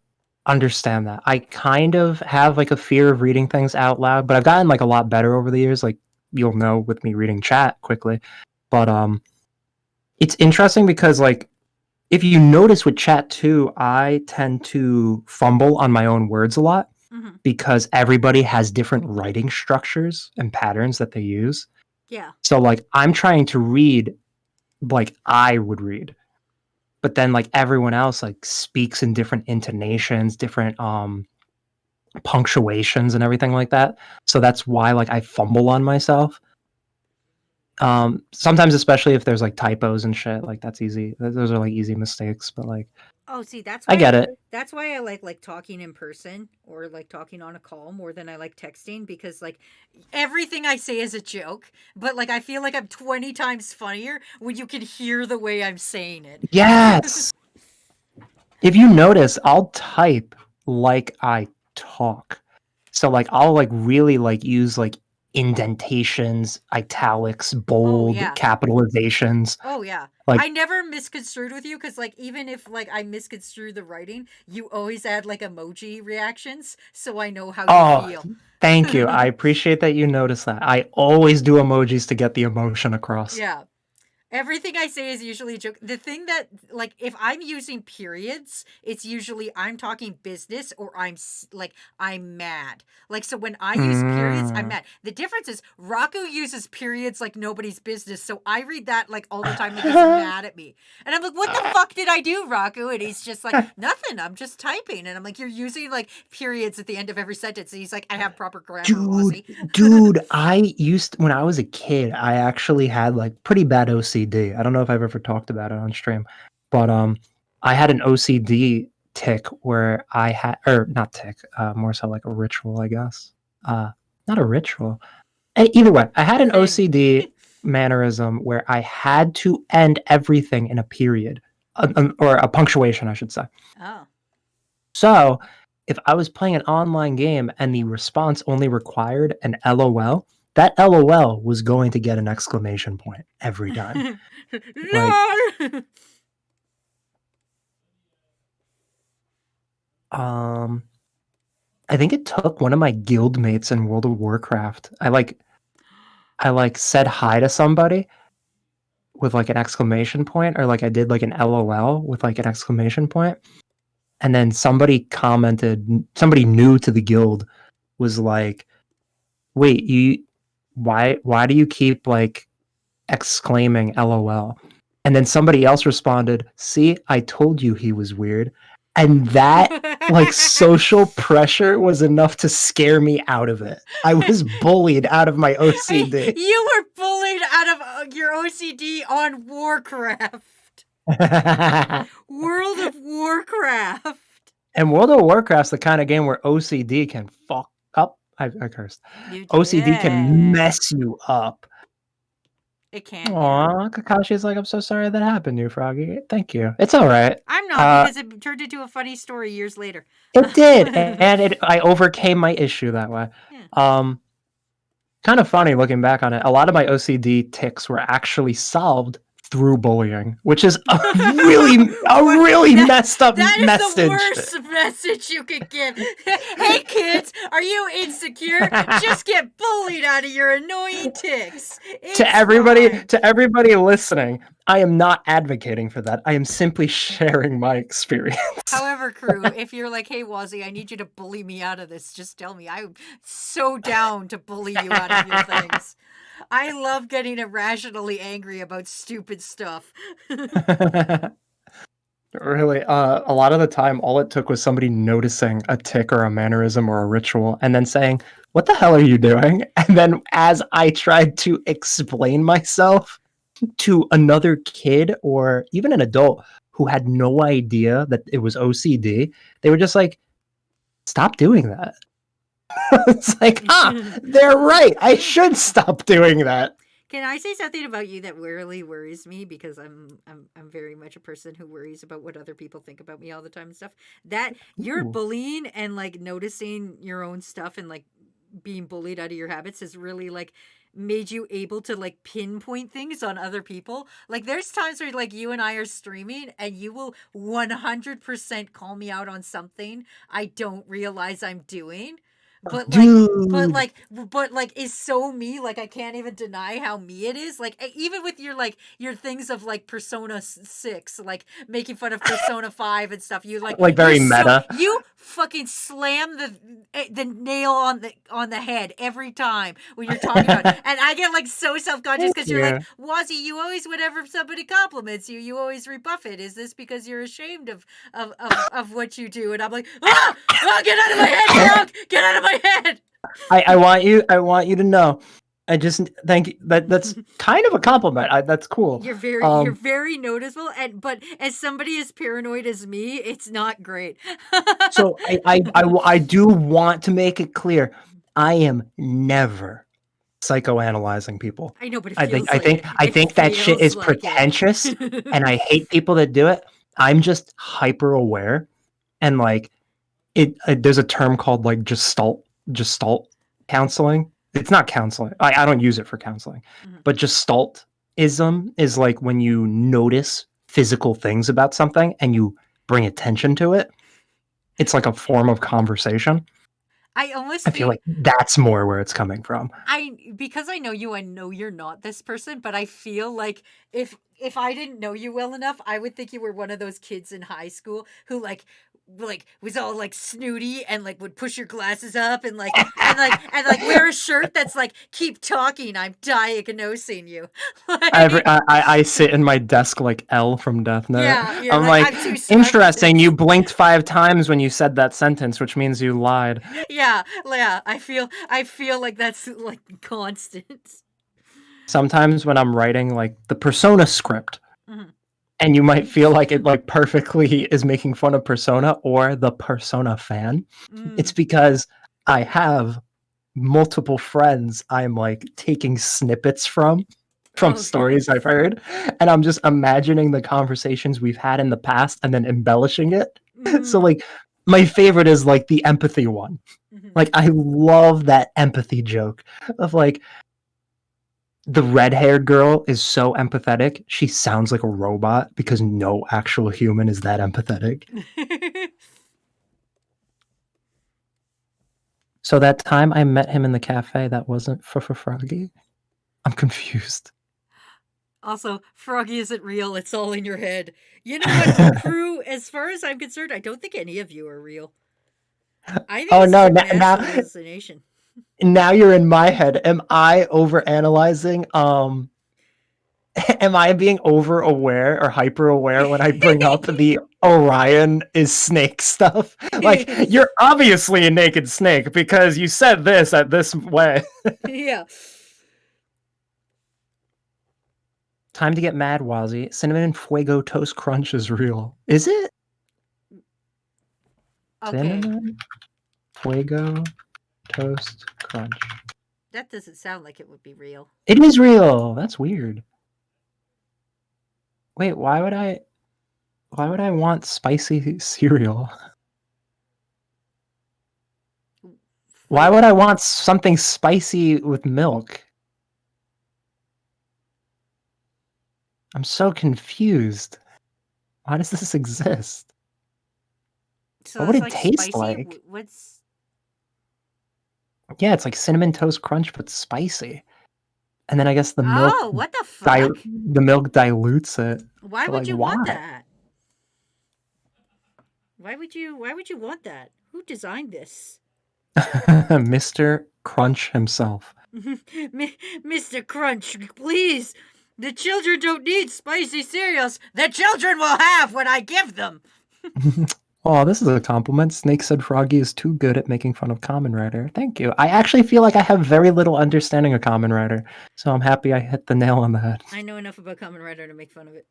understand that. I kind of have like a fear of reading things out loud, but I've gotten like a lot better over the years. Like you'll know with me reading chat quickly. But it's interesting because like if you notice with chat too, I tend to fumble on my own words a lot Mm-hmm. because everybody has different writing structures and patterns that they use. Yeah. So like I'm trying to read like I would read. But then like everyone else like speaks in different intonations, different punctuations and everything like that. So that's why like I fumble on myself. Sometimes especially if there's like typos and shit, like that's easy. Those are like easy mistakes, but like Oh, see, I get it. that's why I like talking in person or like talking on a call more than I like texting because like everything I say is a joke, but like I feel like I'm 20 times funnier when you can hear the way I'm saying it. Yes. If you notice, I'll type like I talk. So like I'll like really like use like indentations, italics, bold, yeah. capitalizations. Oh yeah. Like I never misconstrued with you because like even if like I misconstrue the writing, you always add like emoji reactions, so I know how you feel. Thank you. I appreciate that you notice that. I always do emojis to get the emotion across. Yeah. Everything I say is usually a joke. The thing that, like, if I'm using periods, it's usually I'm talking business or I'm mad. Like, so when I use periods, I'm mad. The difference is Raku uses periods like nobody's business. So I read that, like, all the time, like he's mad at me. And I'm like, what the fuck did I do, Raku? And he's just like, nothing. I'm just typing. And I'm like, you're using, like, periods at the end of every sentence. And he's like, I have proper grammar, Wazzy. Dude, when I was a kid, I actually had like pretty bad OCD. I don't know if I've ever talked about it on stream, but I had an OCD tick where I had, or not tick, more so like a ritual, I guess. Not a ritual. Either way, I had an OCD mannerism where I had to end everything in a period, or a punctuation, I should say. Oh. So if I was playing an online game and the response only required an LOL, that LOL was going to get an exclamation point every time. Like, I think it took one of my guild mates in World of Warcraft. I said hi to somebody with like an exclamation point, or like I did like an LOL with like an exclamation point. And then somebody commented, somebody new to the guild was like, wait, why do you keep like exclaiming LOL? And then somebody else responded, see, I told you he was weird. And that like social pressure was enough to scare me out of it. I was bullied out of my OCD. You were bullied out of your OCD on Warcraft. World of Warcraft. And World of Warcraft's the kind of game where OCD can fuck up. I cursed. OCD can mess you up. It can. Aw, Kakashi's like, I'm so sorry that happened to you, Froggy. Thank you. It's all right. I'm not, because it turned into a funny story years later. It did, and I overcame my issue that way. Yeah. Kind of funny looking back on it. A lot of my OCD tics were actually solved through bullying, which is a really messed up message. That is the worst message you could give. Hey kids, are you insecure? Just get bullied out of your annoying tics. To everybody listening, I am not advocating for that. I am simply sharing my experience. However, crew, if you're like, hey Wazzy, I need you to bully me out of this, just tell me. I'm so down to bully you out of your things. I love getting irrationally angry about stupid stuff. Really, a lot of the time, all it took was somebody noticing a tick or a mannerism or a ritual and then saying, what the hell are you doing? And then as I tried to explain myself to another kid or even an adult who had no idea that it was OCD, they were just like, stop doing that. It's like, they're right. I should stop doing that. Can I say something about you that really worries me, because I'm very much a person who worries about what other people think about me all the time and stuff. That you're bullying and like noticing your own stuff and like being bullied out of your habits has really like made you able to like pinpoint things on other people. Like there's times where like you and I are streaming and you will 100% call me out on something I don't realize I'm doing. But like Dude. but like is so me, like I can't even deny how me it is. Like even with your things of like Persona 6, like making fun of Persona 5 and stuff, you like Like very you're meta. you fucking slam the nail on the head every time when you're talking about it. And I get like so self-conscious because you're like, Wazzy, you always, whenever somebody compliments you, you always rebuff it. Is this because you're ashamed of what you do? And I'm like, get out of my head, dog! Get out of my head! I want you to know. I just thank you. That's kind of a compliment. That's cool. You're very noticeable, but as somebody as paranoid as me, it's not great. So I do want to make it clear, I am never psychoanalyzing people. I know, but it I feels think like I it. think that shit feels is like pretentious, it. and I hate people that do it. I'm just hyper aware, and like there's a term called like gestalt counseling. It's not counseling. I don't use it for counseling, but gestaltism is like when you notice physical things about something and you bring attention to it. It's like a form of conversation. I feel like that's more where it's coming from. Because I know you, I know you're not this person, but I feel like if I didn't know you well enough, I would think you were one of those kids in high school who like was all like snooty and like would push your glasses up and like wear a shirt that's like, keep talking, I'm diagnosing you. Like, I sit in my desk like L from Death Note. Yeah, I'm like, I'm interesting. You blinked 5 times when you said that sentence, which means you lied. Yeah. I feel like that's like constant. Sometimes when I'm writing like the Persona script, and you might feel like it like perfectly is making fun of Persona or the Persona fan, it's because I have multiple friends I'm like taking snippets from stories I've heard, and I'm just imagining the conversations we've had in the past and then embellishing it. So like my favorite is like the empathy one. Like I love that empathy joke of like, the red-haired girl is so empathetic, she sounds like a robot because no actual human is that empathetic. So that time I met him in the cafe, that wasn't Froggy? I'm confused. Also, Froggy isn't real, it's all in your head. You know what, crew, as far as I'm concerned, I don't think any of you are real. I think it's a massive hallucination. Now you're in my head. Am I overanalyzing? Am I being over aware or hyper aware when I bring up the Orion is snake stuff? Like, you're obviously a naked snake because you said this at this way. Yeah. Time to get mad, Wazzy. Cinnamon Fuego Toast Crunch is real. Is it? Okay. Cinnamon Fuego Toast Crunch. That doesn't sound like it would be real. It is real. That's weird. Wait, why would I want spicy cereal? Why would I want something spicy with milk? I'm so confused. Why does this exist? So what would it like taste spicy? like? What's... Yeah, it's like Cinnamon Toast Crunch, but spicy. And then I guess the milk... Oh, what the fuck? The milk dilutes it. Why would you want that? Why would you want that? Who designed this? Mr. Crunch himself. Mr. Crunch, please! The children don't need spicy cereals. The children will have what I give them. Oh, this is a compliment. Snake said Froggy is too good at making fun of Kamen Rider. Thank you. I actually feel like I have very little understanding of Kamen Rider, so I'm happy I hit the nail on the head. I know enough about Kamen Rider to make fun of it.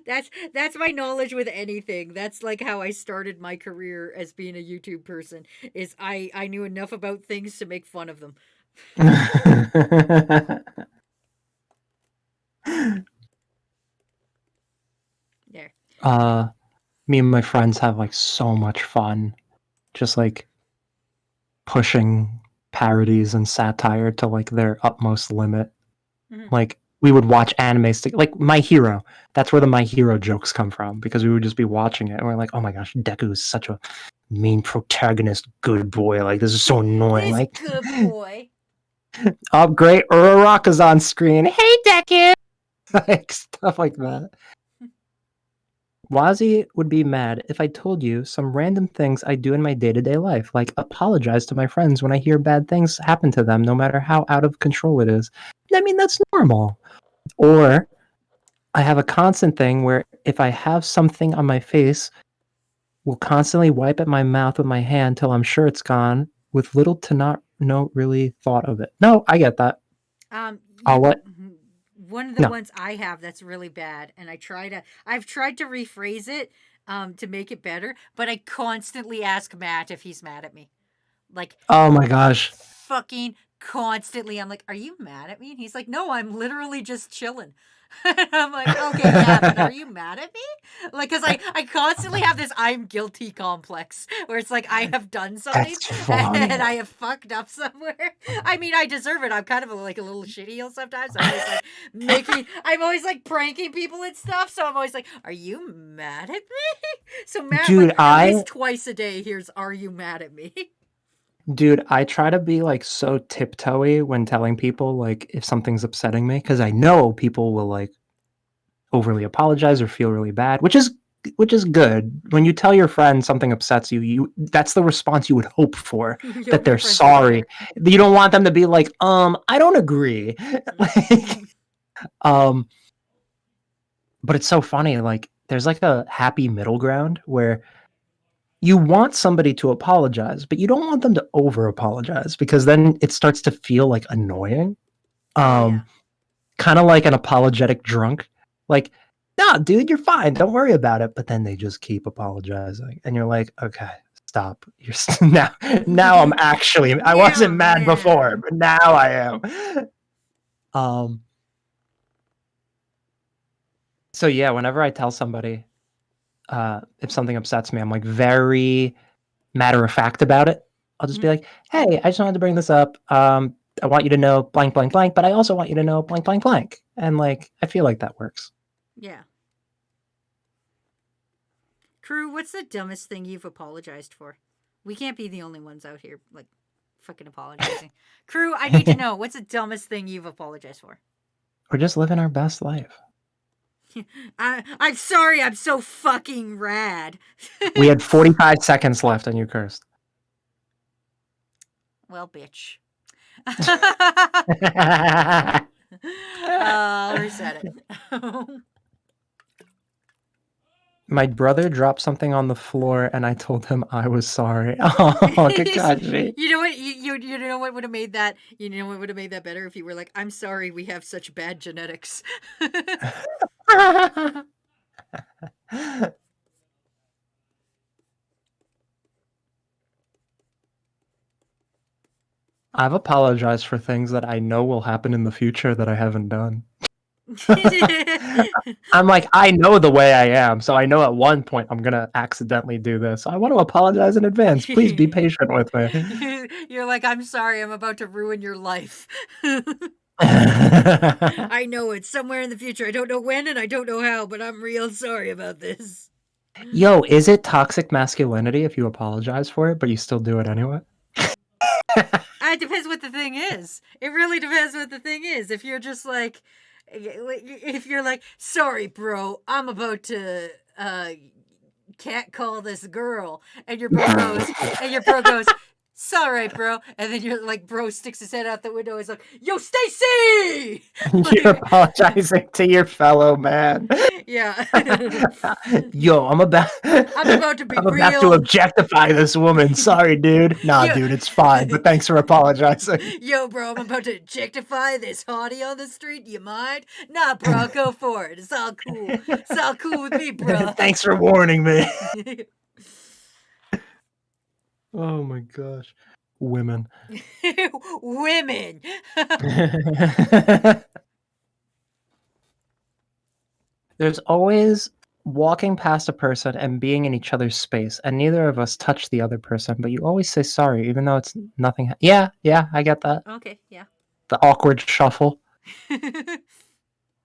That's my knowledge with anything. That's like how I started my career as being a YouTube person. Is I knew enough about things to make fun of them. There. Me and my friends have like so much fun, just like pushing parodies and satire to like their utmost limit. Mhm. Like we would watch animes like My Hero. That's where the My Hero jokes come from, because we would just be watching it and we're like, oh my gosh, Deku is such a mean protagonist, good boy. Like this is so annoying. This Like good boy. oh great, Uraraka's on screen. Hey Deku! Like stuff like that. Wazzy would be mad if I told you some random things I do in my day-to-day life, like apologize to my friends when I hear bad things happen to them, no matter how out of control it is. I mean, that's normal. Or I have a constant thing where if I have something on my face, will constantly wipe at my mouth with my hand till I'm sure it's gone, with little to not no really thought of it. No, I get that. I'll let One of the no. ones I have that's really bad, and I've tried to rephrase it to make it better, but I constantly ask Matt if he's mad at me. Like, Oh my gosh. fucking constantly. I'm like, are you mad at me? And he's like, no, I'm literally just chilling. And I'm like, okay, yeah, but are you mad at me? Like, because I constantly have this I'm guilty complex where it's like I have done something That's funny. and I have fucked up somewhere. I mean, I deserve it. I'm kind of like a little shitty sometimes. I'm always like pranking people and stuff. So I'm always like, are you mad at me? So Matt, Dude, like, at least twice a day, here's, are you mad at me? Dude, I try to be like so tiptoey when telling people like if something's upsetting me, because I know people will like overly apologize or feel really bad, which is good. When you tell your friend something upsets you, that's the response you would hope for, that they're sorry. You don't want them to be like, I don't agree. Like, but it's so funny, like there's like a happy middle ground where you want somebody to apologize, but you don't want them to over apologize, because then it starts to feel like annoying. Kind of like an apologetic drunk. Like, nah, dude, you're fine. Don't worry about it. But then they just keep apologizing. And you're like, okay, stop. You're now I'm actually, I wasn't mad before, but now I am. So yeah, whenever I tell somebody, if something upsets me, I'm like very matter of fact about it. I'll just be like, hey, I just wanted to bring this up. I want you to know blank, blank, blank, but I also want you to know blank, blank, blank. And like, I feel like that works. Yeah. Crew, what's the dumbest thing you've apologized for? We can't be the only ones out here, like, fucking apologizing. Crew, I need to know, what's the dumbest thing you've apologized for? We're just living our best life. I'm sorry, I'm so fucking rad. We had 45 seconds left and you cursed. Well, bitch. I'll reset it. My brother dropped something on the floor and I told him I was sorry. Oh, Kakashi. You know what? You know what would have made that? You know what would have made that better if you were like, "I'm sorry, we have such bad genetics." I've apologized for things that I know will happen in the future that I haven't done. I'm like, I know the way I am, so I know at one point I'm gonna accidentally do this. I want to apologize in advance. Please be patient with me. You're like, I'm sorry, I'm about to ruin your life. I know it's somewhere in the future. I don't know when and I don't know how, but I'm real sorry about this. Yo, is it toxic masculinity if you apologize for it, but you still do it anyway? It depends what the thing is. It really depends what the thing is. If you're just like, if you're like, sorry, bro, I'm about to catcall this girl, and your bro goes, sorry, bro, and then you're like, bro sticks his head out the window. He's like, yo, Stacy! You're apologizing to your fellow man. Yeah. Yo, I'm about to objectify this woman. Sorry, dude. Nah, dude, it's fine. But thanks for apologizing. Yo, bro, I'm about to objectify this hottie on the street. Do you mind? Nah, bro, go for it. It's all cool. It's all cool with me, bro. Thanks for warning me. Oh my gosh. Women. Women. There's always walking past a person and being in each other's space, and neither of us touch the other person, but you always say sorry, even though it's nothing. Yeah, I get that. Okay, yeah. The awkward shuffle.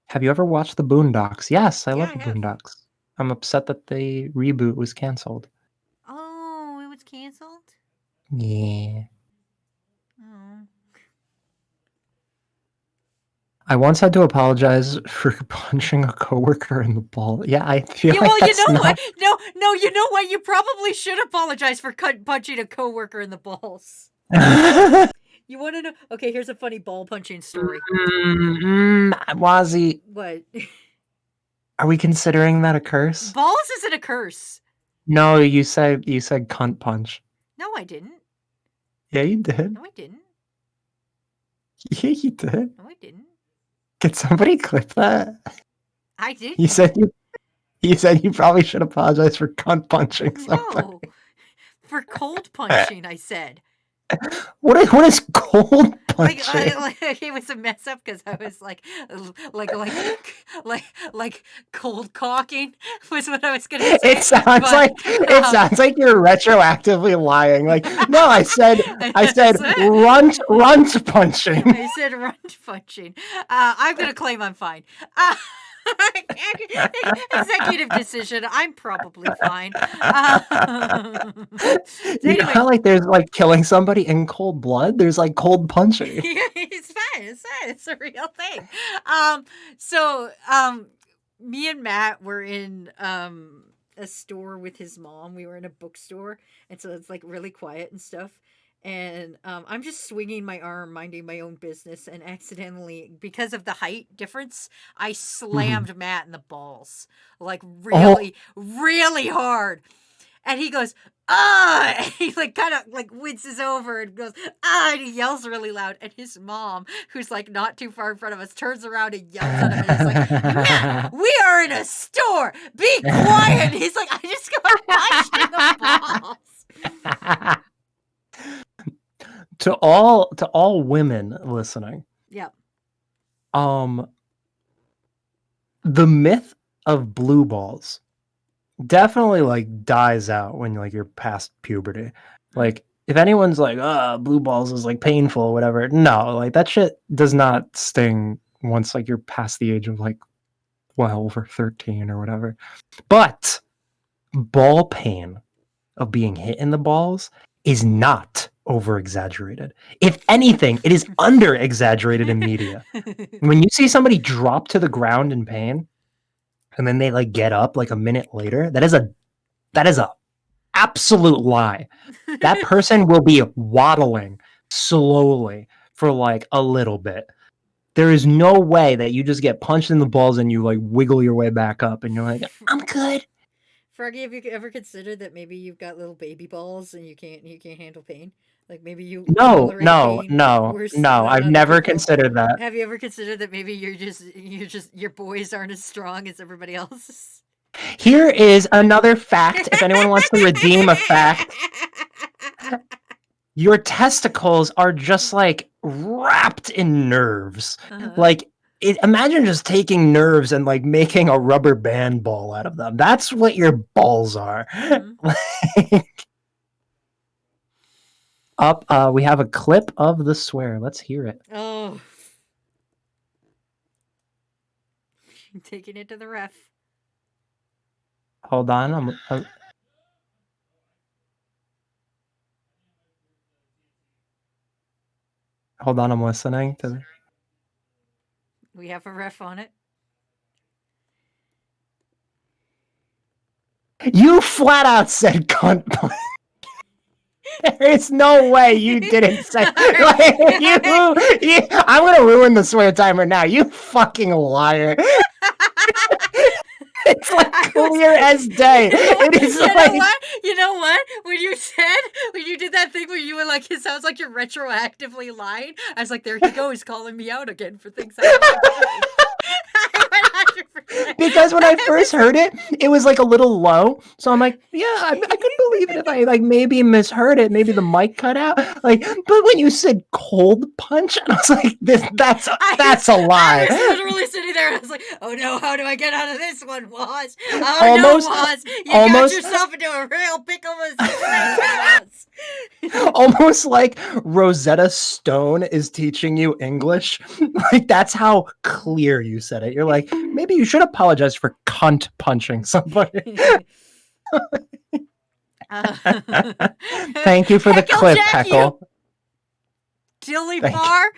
Have you ever watched the Boondocks? Yes, I love I the have. Boondocks. I'm upset that the reboot was canceled. Oh, it was canceled? Yeah. Oh. I once had to apologize for punching a coworker in the ball. Yeah, I feel Yeah, like well, you that's know not... what? No, you know what? You probably should apologize for punching a coworker in the balls. You want to know? Okay, here's a funny ball punching story. Wazzy, What? are we considering that a curse? Balls isn't a curse. No, you said cunt punch. No, I didn't. Yeah, you did. No, I didn't. Yeah, you did. No, I didn't. Could somebody clip that? I did. You said you probably should apologize for cunt punching somebody. No. For cold punching, I said. What is cold punching? Like it was a mess up because I was like cold cocking was what I was gonna say. It sounds like you're retroactively lying. Like, no, I said runt punching. I said runt punching. I'm gonna claim I'm fine. Executive decision. I'm probably fine. You know how like there's like killing somebody in cold blood? There's like cold punching. It's fine. It's fine. It's a real thing. So me and Matt were in a store with his mom. We were in a bookstore, and so it's like really quiet and stuff. And I'm just swinging my arm, minding my own business, and accidentally, because of the height difference, I slammed Matt in the balls, like really, really hard. And he goes, ah! And he like kind of like winces over and goes, ah! And he yells really loud. And his mom, who's like not too far in front of us, turns around and yells at him. And he's like, Matt, we are in a store. Be quiet. And he's like, I just got punched in the balls. To all women listening. Yep. The myth of blue balls definitely like dies out when like you're past puberty. Like if anyone's like, blue balls is like painful or whatever, no, like that shit does not sting once like you're past the age of like 12 or 13 or whatever. But ball pain of being hit in the balls is not over exaggerated. If anything, it is under exaggerated in media. When you see somebody drop to the ground in pain and then they like get up like a minute later, that is a absolute lie. That person will be waddling slowly for like a little bit. There is no way that you just get punched in the balls and you like wiggle your way back up and you're like, I'm good. Froggy, have you ever considered that maybe you've got little baby balls and you can't handle pain? Like maybe you No. I've never people. considered that. Have you ever considered that maybe your boys aren't as strong as everybody else? Here is another fact. If anyone wants to redeem a fact, your testicles are just like wrapped in nerves. Like imagine just taking nerves and like making a rubber band ball out of them. That's what your balls are. We have a clip of the swear. Let's hear it. Oh. I'm taking it to the ref. Hold on. Hold on, I'm listening to the... We have a ref on it. You flat out said cunt punch. There is no way you didn't say like, I'm gonna ruin the swear timer now. You fucking liar. It's like clear as day. It is You know what? When you did that thing where you were like, it sounds like you're retroactively lying. I was like, there he goes calling me out again for things I 100%. because when I first heard it, it was like a little low. So I'm like, yeah, I could believe it if I like maybe misheard it. Maybe the mic cut out. Like, but when you said cold punch, I was like, that's a lie. I was literally sitting there. I was like, oh no, how do I get out of this one, Waz? Oh Almost- no, Waz, you almost- got yourself into a real pickle. Almost like Rosetta Stone is teaching you English. Like, that's how clear you said it. You're like, maybe you should apologize for cunt punching somebody. Thank you for the clip, Heckle. Dilly Thank bar.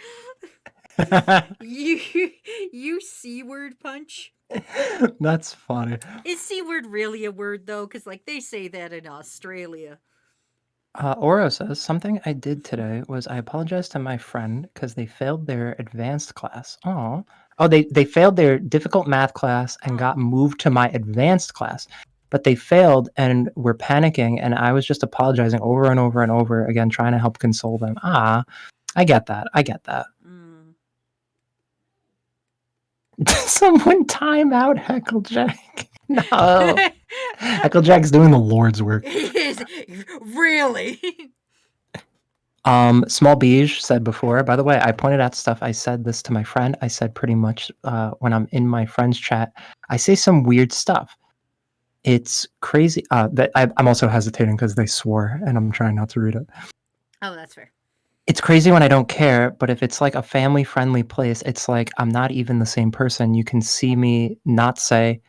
You C-word punch. That's funny. Is C-word really a word though? Because like they say that in Australia. Oro says, something I did today was I apologized to my friend because they failed their advanced class. Oh, they failed their difficult math class and got moved to my advanced class. But they failed and were panicking, and I was just apologizing over and over and over again, trying to help console them. I get that. Mm. Someone time out Hecklejack. No. Hecklejack's doing the Lord's work. He is really. Small Beige said before, by the way, I pointed out stuff. I said this to my friend. I said pretty much when I'm in my friend's chat, I say some weird stuff. It's crazy. That I'm also hesitating because they swore and I'm trying not to read it. Oh, that's fair. It's crazy when I don't care, but if it's like a family-friendly place, it's like I'm not even the same person. You can see me not say,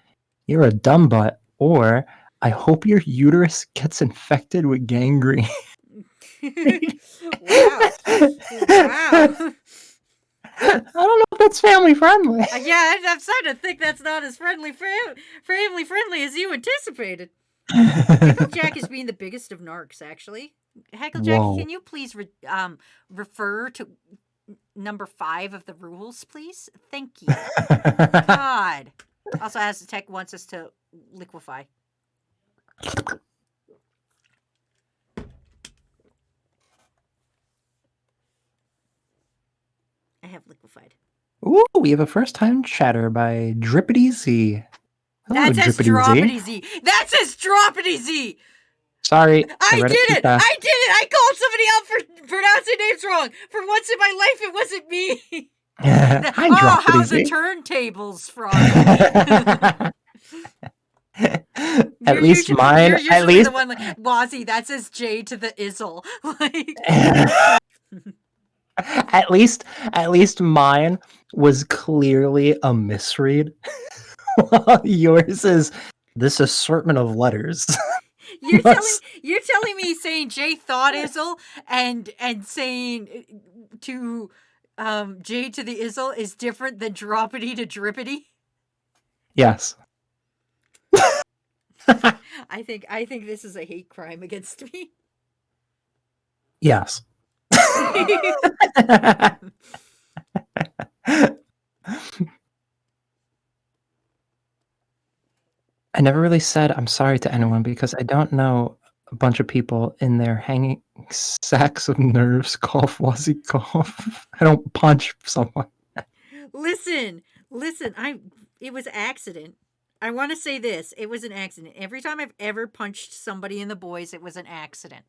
"You're a dumb butt," or "I hope your uterus gets infected with gangrene." Wow. I don't know if that's family-friendly. Yeah, I'm starting to think that's not as family friendly as you anticipated. Hecklejack is being the biggest of narcs, actually. Hecklejack, Whoa. can you please refer to number 5 of the rules, please? Thank you. God. Also, Aztec wants us to liquefy. I have liquefied. Ooh, we have a first-time chatter by Drippity Z. Hello, That says Drippity Droppity Z. That says Droppity Z. Sorry, I read did too it! fast. I did it! I called somebody out for pronouncing names wrong. For once in my life, it wasn't me. Hi, Oh, Droppity how's the Z. turntables from? At least mine. You're usually At least. the one like Wazzy. That says J to the Izzle. Like, At least mine was clearly a misread. Yours is this assortment of letters. you're telling me saying J thought Izzle and saying to J to the Izzle is different than droppity to drippity? Yes. I think this is a hate crime against me. Yes. I never really said I'm sorry to anyone because I don't know a bunch of people in their hanging sacks of nerves cough Wazzy cough. I don't punch someone. Listen, it was accident. I want to say this. It was an accident. Every time I've ever punched somebody in the boys, it was an accident.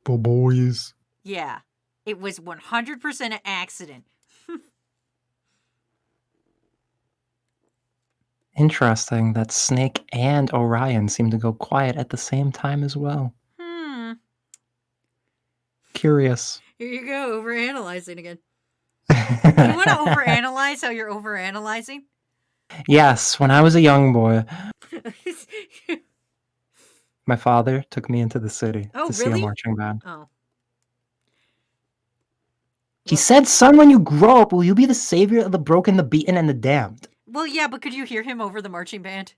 The boys. Yeah. It was 100% an accident. Interesting that Snake and Orion seem to go quiet at the same time as well. Curious. Here you go, overanalyzing again. You want to overanalyze how you're overanalyzing? Yes, when I was a young boy, my father took me into the city to see a really? marching band. Oh. He said, "Son, when you grow up, will you be the savior of the broken, the beaten, and the damned?" Well, yeah, but could you hear him over the marching band?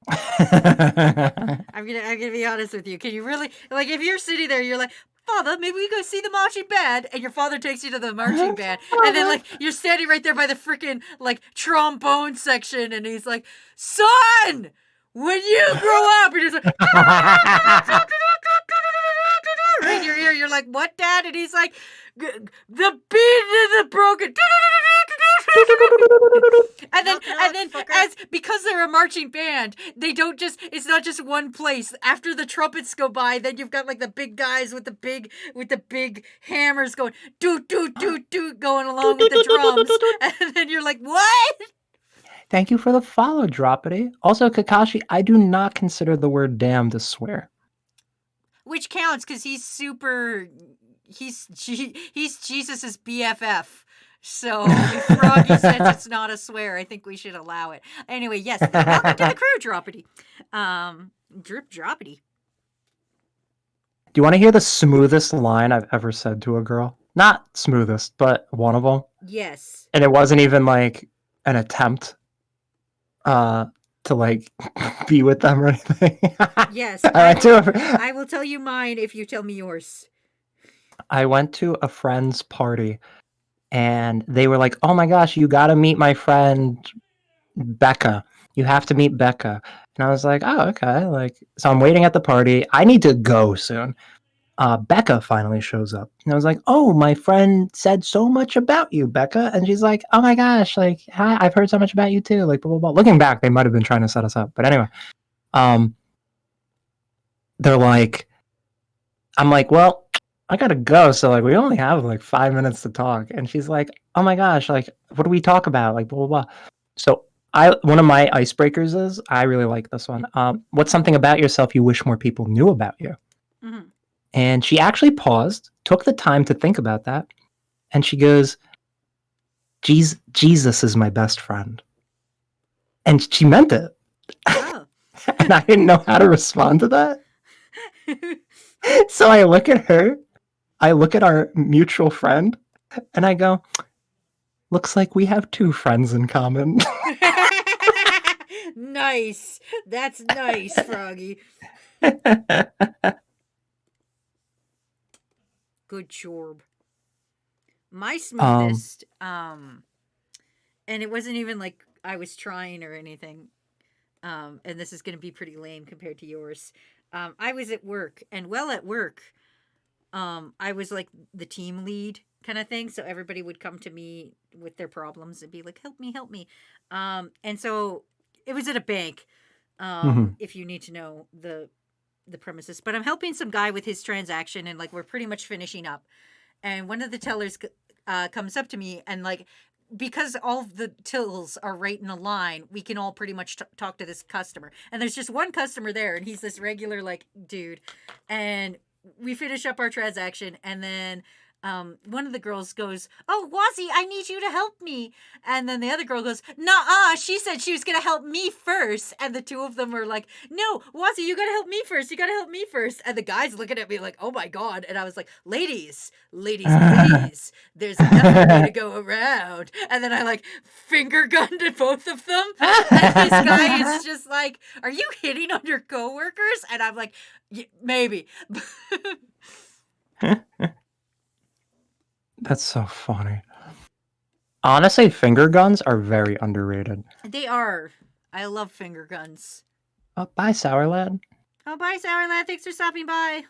I'm gonna be honest with you. Can you really, like, if you're sitting there, you're like, "Father, maybe we go see the marching band," and your father takes you to the marching band, and then like you're standing right there by the freaking like trombone section, and he's like, "Son, when you grow up," and he's like, right in your ear, you're like, "What, Dad?" And he's like, "The beat and the broken." And then, Knock it off, fucker. as because they're a marching band, they don't just. It's not just one place. After the trumpets go by, then you've got like the big guys with the big hammers going doot doot doot doot going along with the drums, and then you're like, what? Thank you for the follow, Droppity. Also, Kakashi, I do not consider the word damned a swear. Which counts because he's super. He's Jesus's BFF. So if Froggy says it's not a swear, I think we should allow it. Anyway, yes, welcome to the crew, Droppity. Drip Droppity. Do you want to hear the smoothest line I've ever said to a girl? Not smoothest, but one of them. Yes. And it wasn't even like an attempt to like be with them or anything. Yes. I will tell you mine if you tell me yours. I went to a friend's party and they were like, "Oh my gosh, you got to meet my friend Becca. You have to meet Becca." And I was like, "Oh, okay." Like, so I'm waiting at the party. I need to go soon. Becca finally shows up. And I was like, "Oh, my friend said so much about you, Becca." And she's like, "Oh my gosh, like, hi, I've heard so much about you too." Like, blah, blah, blah. Looking back, they might have been trying to set us up. But anyway, they're like, I'm like, "Well, I gotta go." So like, we only have like 5 minutes to talk. And she's like, "Oh my gosh, like, what do we talk about?" Like, blah, blah, blah. So one of my icebreakers is, I really like this one. What's something about yourself you wish more people knew about you? Mm-hmm. And she actually paused, took the time to think about that. And she goes, Jesus is my best friend. And she meant it. Oh. And I didn't know how to respond to that. So I look at her, I look at our mutual friend, and I go, "Looks like we have two friends in common." Nice. That's nice, Froggy. Good chorb. My smoothest, and it wasn't even like I was trying or anything, and this is going to be pretty lame compared to yours. I was at work, and while at work, I was like the team lead kind of thing, so everybody would come to me with their problems and be like, help me. And so it was at a bank, if you need to know the premises. But I'm helping some guy with his transaction, and like we're pretty much finishing up. And one of the tellers comes up to me, and like, because all of the tills are right in a line, we can all pretty much talk to this customer. And there's just one customer there, and he's this regular like dude. And we finish up our transaction, and then one of the girls goes, "Oh, Wazzy, I need you to help me." And then the other girl goes, "Nuh-uh, she said she was going to help me first." And the two of them were like, "No, Wazzy, you got to help me first. You got to help me first." And the guy's looking at me like, "Oh my God." And I was like, ladies, please. There's enough way to go around. And then I like finger gunned at both of them. And this guy is just like, "Are you hitting on your coworkers?" And I'm like, "Maybe." That's so funny. Honestly, finger guns are very underrated. They are. I love finger guns. Oh, bye, Sour Lad. Oh, bye, Sour Lad. Thanks for stopping by.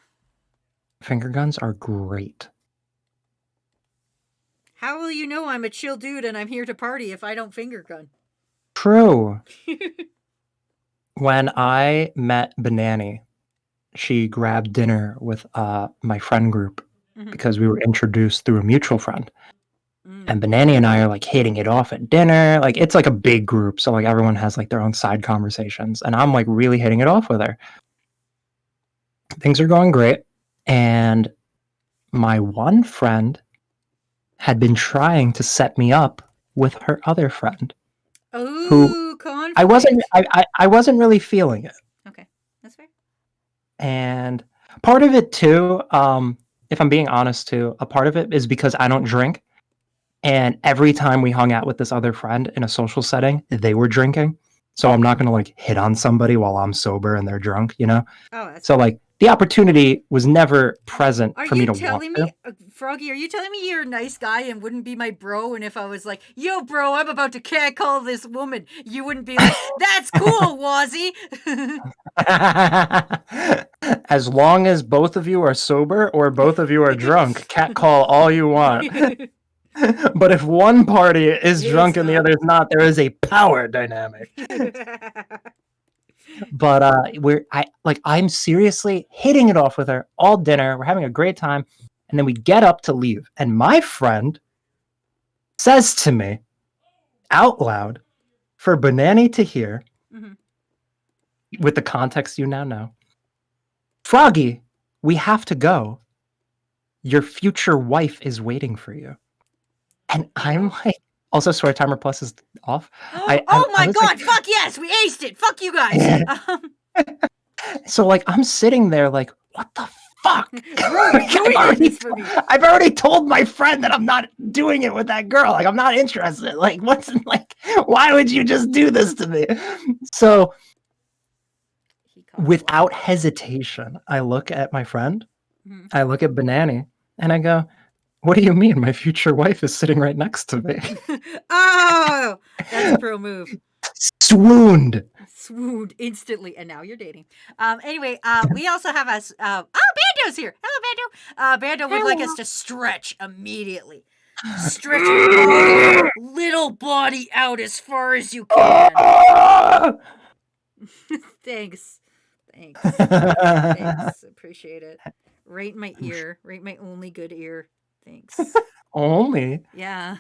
Finger guns are great. How will you know I'm a chill dude and I'm here to party if I don't finger gun? True. When I met Banani, she grabbed dinner with my friend group because we were introduced through a mutual friend. And Banani and I are like hitting it off at dinner. Like, it's like a big group, so like everyone has like their own side conversations. And I'm like really hitting it off with her. Things are going great. And my one friend had been trying to set me up with her other friend. Oh, who conflict. I wasn't really feeling it. Okay, that's fair. And part of it too, if I'm being honest too, a part of it is because I don't drink. And every time we hung out with this other friend in a social setting, they were drinking. So I'm not going to like hit on somebody while I'm sober and they're drunk, you know? Oh, that's so like the opportunity was never present for me to want to. Are you telling me, Froggy, are you telling me you're a nice guy and wouldn't be my bro? And if I was like, "Yo, bro, I'm about to catcall this woman," you wouldn't be like, "That's cool, Wazzy." As long as both of you are sober or both of you are drunk, catcall all you want. But if one party is It's drunk and the not. other is not, there is a power dynamic. But I'm seriously hitting it off with her all dinner. We're having a great time, and then we get up to leave, and my friend says to me out loud for Banani to hear, Mhm. with the context you now know, Froggy, we have to go. Your future wife is waiting for you. And I'm like, also swear timer plus is off. Oh my was god, like, fuck yes, we aced it. Fuck you guys. so like I'm sitting there like, what the fuck? Ruining this for me. I've already told my friend that I'm not doing it with that girl. Like I'm not interested. Like why would you just do this to me? So without hesitation, I look at my friend, I look at Banani, and I go, what do you mean? My future wife is sitting right next to me. Oh, that's a pro move. Swooned Instantly, and now you're dating. Anyway, we also have us. Bando's here. Hello, Bando. Bando would like us to stretch immediately. Stretch your little body out as far as you can. Thanks. Appreciate it. Right in my ear. Right in my only good ear. Thanks. Only? Yeah.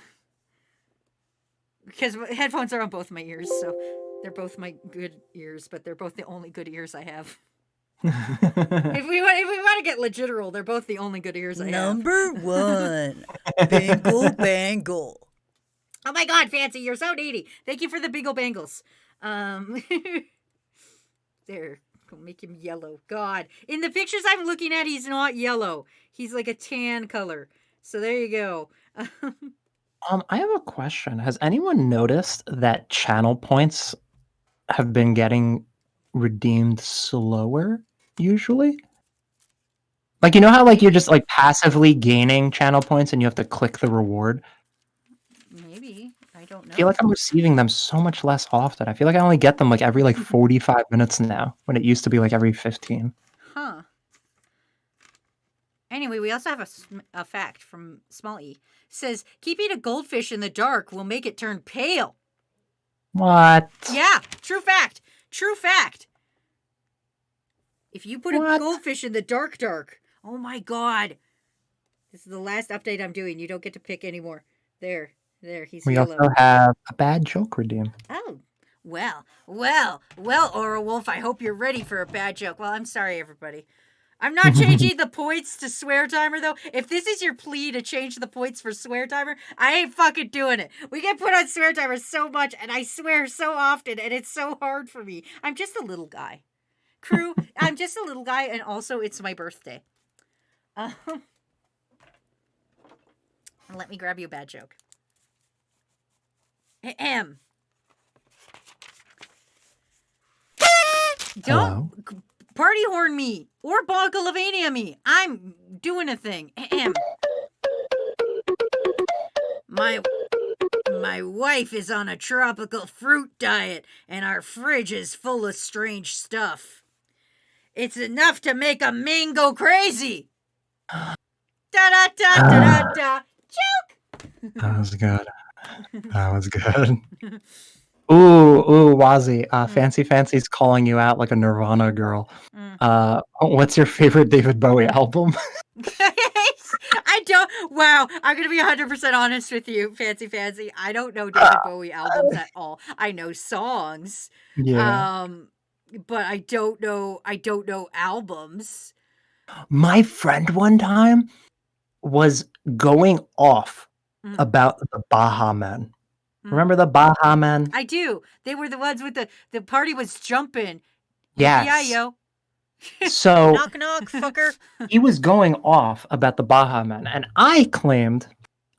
Because headphones are on both my ears, so they're both my good ears, but they're both the only good ears I have. If we want to get literal, they're both the only good ears I have. Number 1, Bingle Bangle. Oh my god, Fancy, you're so needy. Thank you for the Bingle Bangles. There. Go make him yellow. God. In the pictures I'm looking at, he's not yellow. He's like a tan color. So there you go. I have a question. Has anyone noticed that channel points have been getting redeemed slower usually? Like, you know how like you're just like passively gaining channel points and you have to click the reward? Maybe. I don't know. I feel like I'm receiving them so much less often. I feel like I only get them like every like 45 minutes now, when it used to be like every 15. Huh. Anyway, we also have a fact from Small E. It says, keeping a goldfish in the dark will make it turn pale. What? Yeah, true fact. True fact. If you put a What? goldfish in the dark, oh my god. This is the last update I'm doing. You don't get to pick anymore. There, he's We yellow. also have a bad joke redeem. Oh, well, Aura Wolf, I hope you're ready for a bad joke. Well, I'm sorry, everybody. I'm not changing the points to swear timer, though. If this is your plea to change the points for swear timer, I ain't fucking doing it. We get put on swear timer so much, and I swear so often, and it's so hard for me. I'm just a little guy. Crew, I'm just a little guy, and also it's my birthday. Let me grab you a bad joke. Ahem. Don't party horn me or Bonkalavania me. I'm doing a thing. Ahem. My wife is on a tropical fruit diet, and our fridge is full of strange stuff. It's enough to make a Ming go crazy. Da da da da da da. Joke. That was good. That was good. Ooh, Wazzy. Fancy's calling you out like a Nirvana girl. What's your favorite David Bowie album? I don't. Wow, I'm gonna be 100% honest with you, Fancy. I don't know David Bowie albums at all. I know songs. Yeah. But I don't know albums. My friend one time was going off about the Baha Men. Remember the Baha Men? I do. They were the ones with the party was jumping. Yes. Yeah, yo. So Knock knock, fucker. he was going off about the Baha Men, and I claimed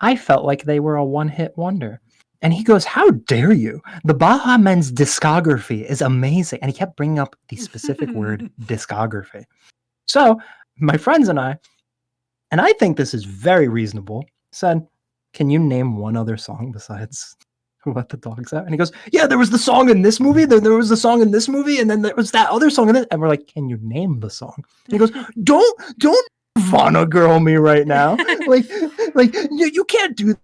I felt like they were a one-hit wonder. And he goes, how dare you? The Baha Men's discography is amazing. And he kept bringing up the specific word discography. So my friends and I think this is very reasonable, said, can you name one other song besides Let the Dogs Out? And he goes, yeah, there was the song in this movie, then there was the song in this movie, and then there was that other song in this. And we're like, can you name the song? And he goes, don't Nirvana girl me right now. like you can't do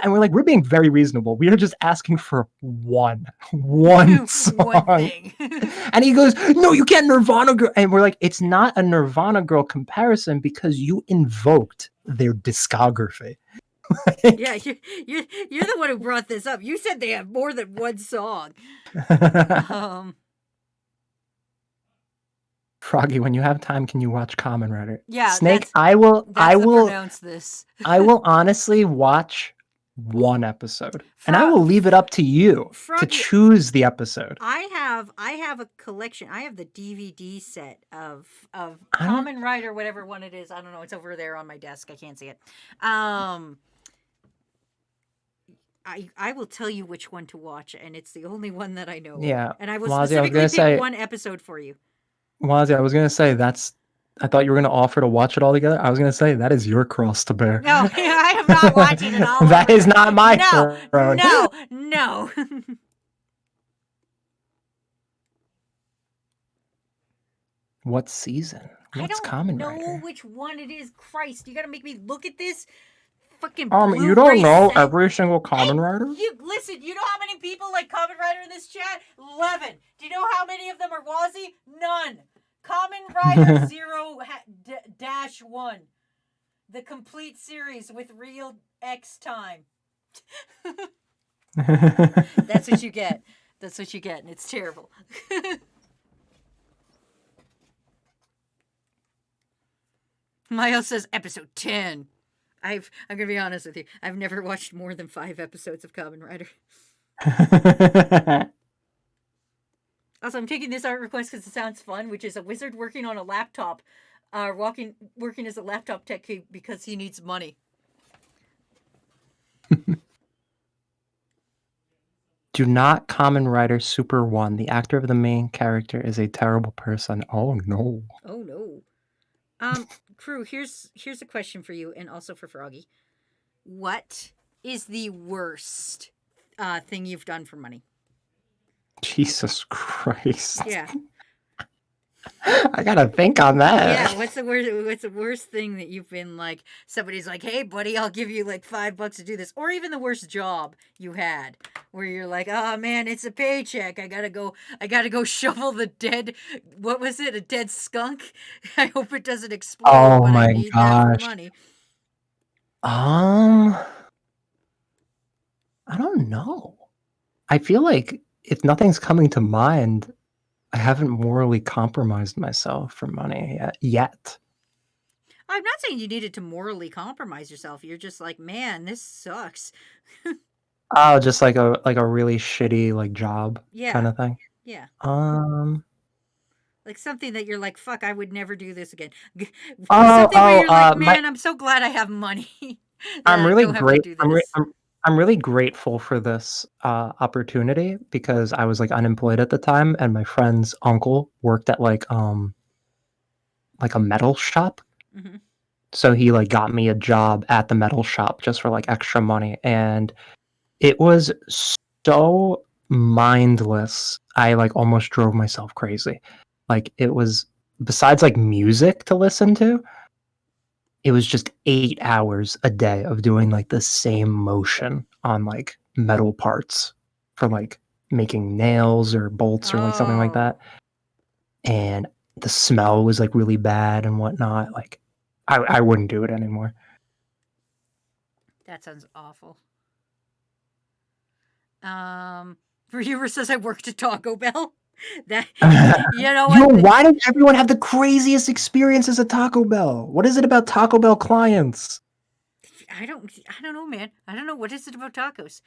And we're like, we're being very reasonable. We are just asking for one One song. thing. And he goes, no, you can't Nirvana girl. And we're like, it's not a Nirvana girl comparison because you invoked their discography. Yeah, you're the one who brought this up. You said they have more than one song. Froggy, when you have time, can you watch Kamen Rider? Yeah, Snake, that's I will pronounce this. I will honestly watch one episode. And I Frog- will leave it up to you to Froggy- choose the episode. I have a collection. I have the DVD set of I don't- Kamen Rider, whatever one it is. I don't know. It's over there on my desk. I can't see it. I will tell you which one to watch, and it's the only one that I know. Yeah. And I will Wazzy, specifically pick say- one episode for you. Wazzy, I was going to say I thought you were going to offer to watch it all together. I was going to say that is your cross to bear. No, I am not watching it all. That over is again. not my No, throne. no. What season? I What's don't Kamen know Rider? which one it is. Christ, you gotta make me look at this fucking. You don't Blu-ray know set. every single Kamen Rider? You listen. You know how many people like Kamen Rider in this chat? 11. Do you know how many of them are Wazzy? None. Kamen Rider 0-1, the complete series with real X time. That's what you get. That's what you get, and it's terrible. Mayo says episode 10. I'm gonna be honest with you. I've never watched more than 5 episodes of Kamen Rider. Also, I'm taking this art request because it sounds fun, which is a wizard working on a laptop, working as a laptop tech because he needs money. Do not Kamen Rider Super 1. The actor of the main character is a terrible person. Oh no. Oh no. Crew, here's a question for you and also for Froggy. What is the worst thing you've done for money? Jesus Christ. Yeah. I gotta think on that. Yeah, what's the worst thing that you've been like, somebody's like, hey buddy, I'll give you like $5 to do this, or even the worst job you had where you're like, oh man, it's a paycheck, I gotta go shovel the dead, what was it, a dead skunk? I hope it doesn't explode. Oh but my I need that gosh. for money. I don't know. I feel like if nothing's coming to mind, I haven't morally compromised myself for money yet. I'm not saying you needed to morally compromise yourself. You're just like, man, this sucks. Oh, just like a really shitty like job Yeah. kind of thing. Yeah. Like something that you're like, fuck, I would never do this again. Oh, Something where you're like, my- man, I'm so glad I have money. I'm that I really don't have to great. do I'm this. really grateful for this opportunity because I was like unemployed at the time, and my friend's uncle worked at like a metal shop. Mhm. So he like got me a job at the metal shop just for like extra money, and it was so mindless. I like almost drove myself crazy. Like it was, besides like music to listen to, it was just 8 hours a day of doing like the same motion on like metal parts for like making nails or bolts or like something like Oh. that. And the smell was like really bad and whatnot. Like I wouldn't do it anymore. That sounds awful. Reviewer says I worked at Taco Bell. That you know Yo, what? why does everyone have the craziest experiences at Taco Bell? What is it about Taco Bell clients? I don't know, man. I don't know. What is it about tacos?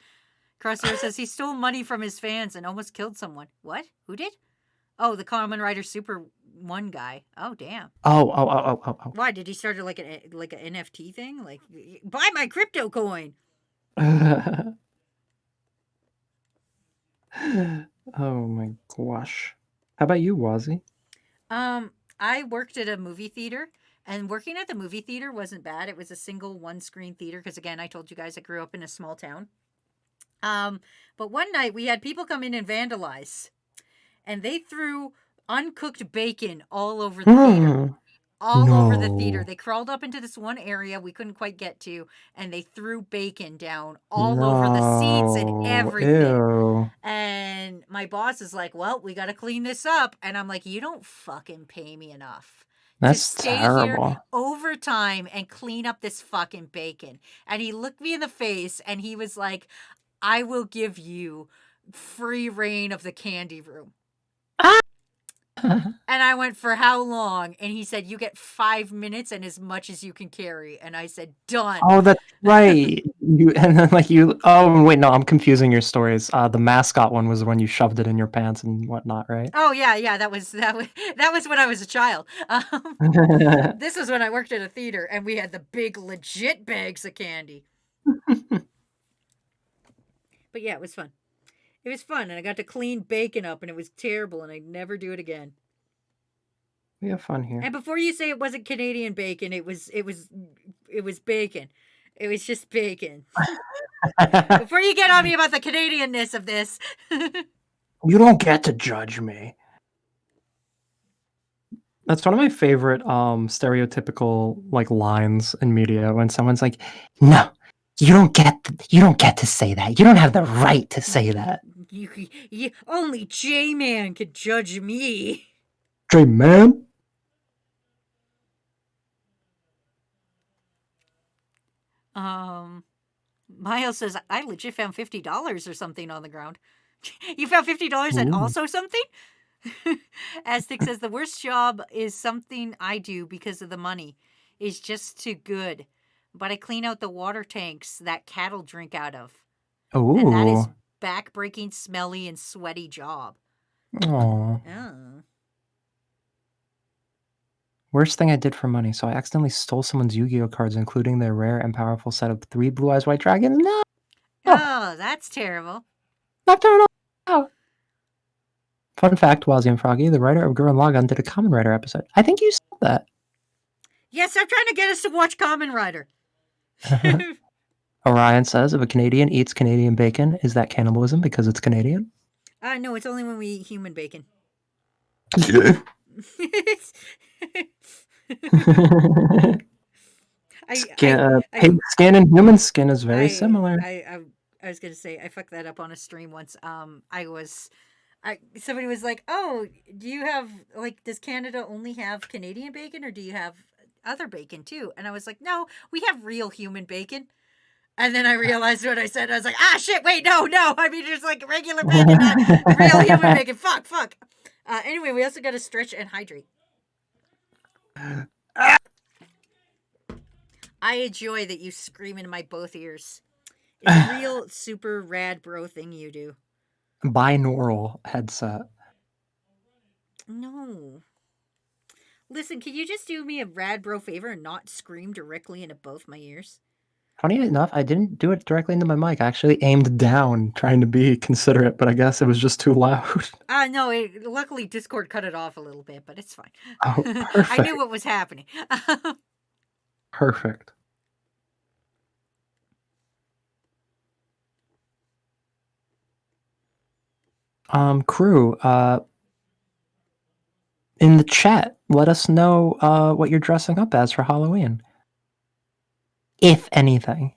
Crosshair says he stole money from his fans and almost killed someone. What? Who did? Oh, the Kamen Rider Super 1 guy. Oh, damn. Oh. Why did he start like an NFT thing? Like, buy my crypto coin. Oh my gosh. How about you, Wazzy? I worked at a movie theater, and working at the movie theater wasn't bad. It was a single one-screen theater because, again, I told you guys I grew up in a small town. But one night we had people come in and vandalize, and they threw uncooked bacon all over the theater. all over the theater. No. They crawled up into this one area we couldn't quite get to, and they threw bacon down all over the seats and No. everything. Ew. And my boss is like, well, we got to clean this up. And I'm like, you don't fucking pay me enough That's to stay here terrible. overtime and clean up this fucking bacon. And he looked me in the face and he was like, I will give you free reign of the candy room. And I went, for how long? And he said, you get 5 minutes and as much as you can carry. And I said, done. Oh, that's right. And then oh wait, no, I'm confusing your stories. The mascot one was when you shoved it in your pants and whatnot, right? Oh yeah, that was when I was a child. This was when I worked at a theater and we had the big legit bags of candy. But yeah, it was fun. It was fun, and I got to clean bacon up, and it was terrible, and I'd never do it again. We have fun here. And before you say it wasn't Canadian bacon, it was bacon. It was just bacon. Before you get on me about the Canadianness of this. You don't get to judge me. That's one of my favorite stereotypical lines in media when someone's like, "No, you don't get to say that. You don't have the right to say that." You only J-Man could judge me. J-Man? Miles says, I legit found $50 or something on the ground. You found $50 and also something? Aztec says, the worst job is something I do because of the money. It's just too good. But I clean out the water tanks that cattle drink out of. Oh. And that is back-breaking, smelly, and sweaty job. Oh. Worst thing I did for money. So I accidentally stole someone's Yu-Gi-Oh cards, including their rare and powerful set of 3 Blue Eyes White Dragons. No! Oh, that's terrible. Not doing all. Fun fact, Wazzy and Froggy, the writer of Gurren Lagann did a Kamen Rider episode. I think you saw that. Yes, I'm trying to get us to watch Kamen Rider. Orion says, if a Canadian eats Canadian bacon, is that cannibalism because it's Canadian? No, it's only when we eat human bacon. Pig skin and human skin is very similar. I was gonna say I fucked that up on a stream once. Somebody was like, "Oh, do you have does Canada only have Canadian bacon, or do you have other bacon too?" And I was like, "No, we have real human bacon." And then I realized what I said. I was like, "Ah, shit! Wait, no. I mean, just regular bacon, not real human bacon. Fuck." Anyway, we also got to stretch and hydrate. I enjoy that you scream into my both ears. It's a real super rad bro thing you do. Binaural headset. No. Listen, can you just do me a rad bro favor and not scream directly into both my ears? Funny enough, I didn't do it directly into my mic. I actually aimed down, trying to be considerate, but I guess it was just too loud. No, luckily Discord cut it off a little bit, but it's fine. Oh, perfect. I knew what was happening. Perfect. Crew, in the chat, let us know what you're dressing up as for Halloween. If anything.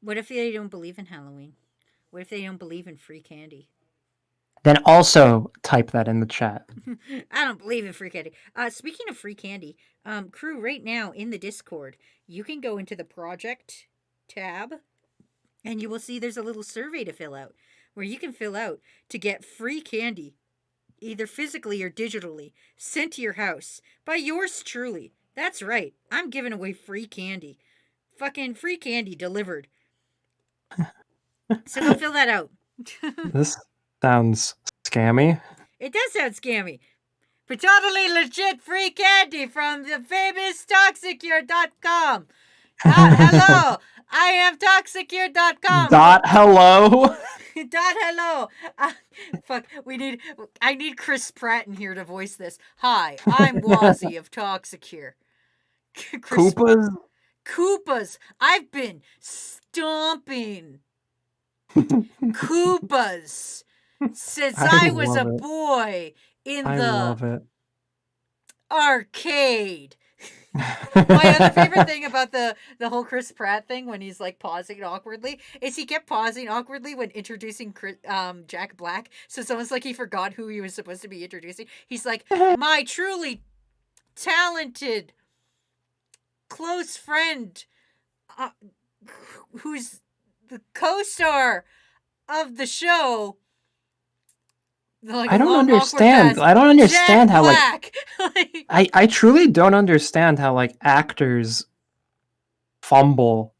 What if they don't believe in Halloween? What if they don't believe in free candy? Then also type that in the chat. I don't believe in free candy. Speaking of free candy, crew, right now in the Discord, you can go into the project tab and you will see there's a little survey to fill out where you can fill out to get free candy, either physically or digitally, sent to your house by yours truly. That's right. I'm giving away free candy. Fucking free candy delivered. So go fill that out. This sounds scammy. It does sound scammy. But totally legit free candy from the famous Toxicure.com. Hello, I am Toxicure.com. Hello. Hello. Fuck, I need Chris Pratt in here to voice this. Hi, I'm Wazzy of Toxicure. Koopas. I've been stomping Koopas since I was a boy in I love it. arcade. My other favorite thing about the whole Chris Pratt thing when he's like pausing awkwardly is he kept pausing awkwardly when introducing Jack Black. So it's almost like he forgot who he was supposed to be introducing. He's like, my truly talented close friend, who's the co-star of the show. Like I don't understand. I don't understand how Black. I truly don't understand how like actors fumble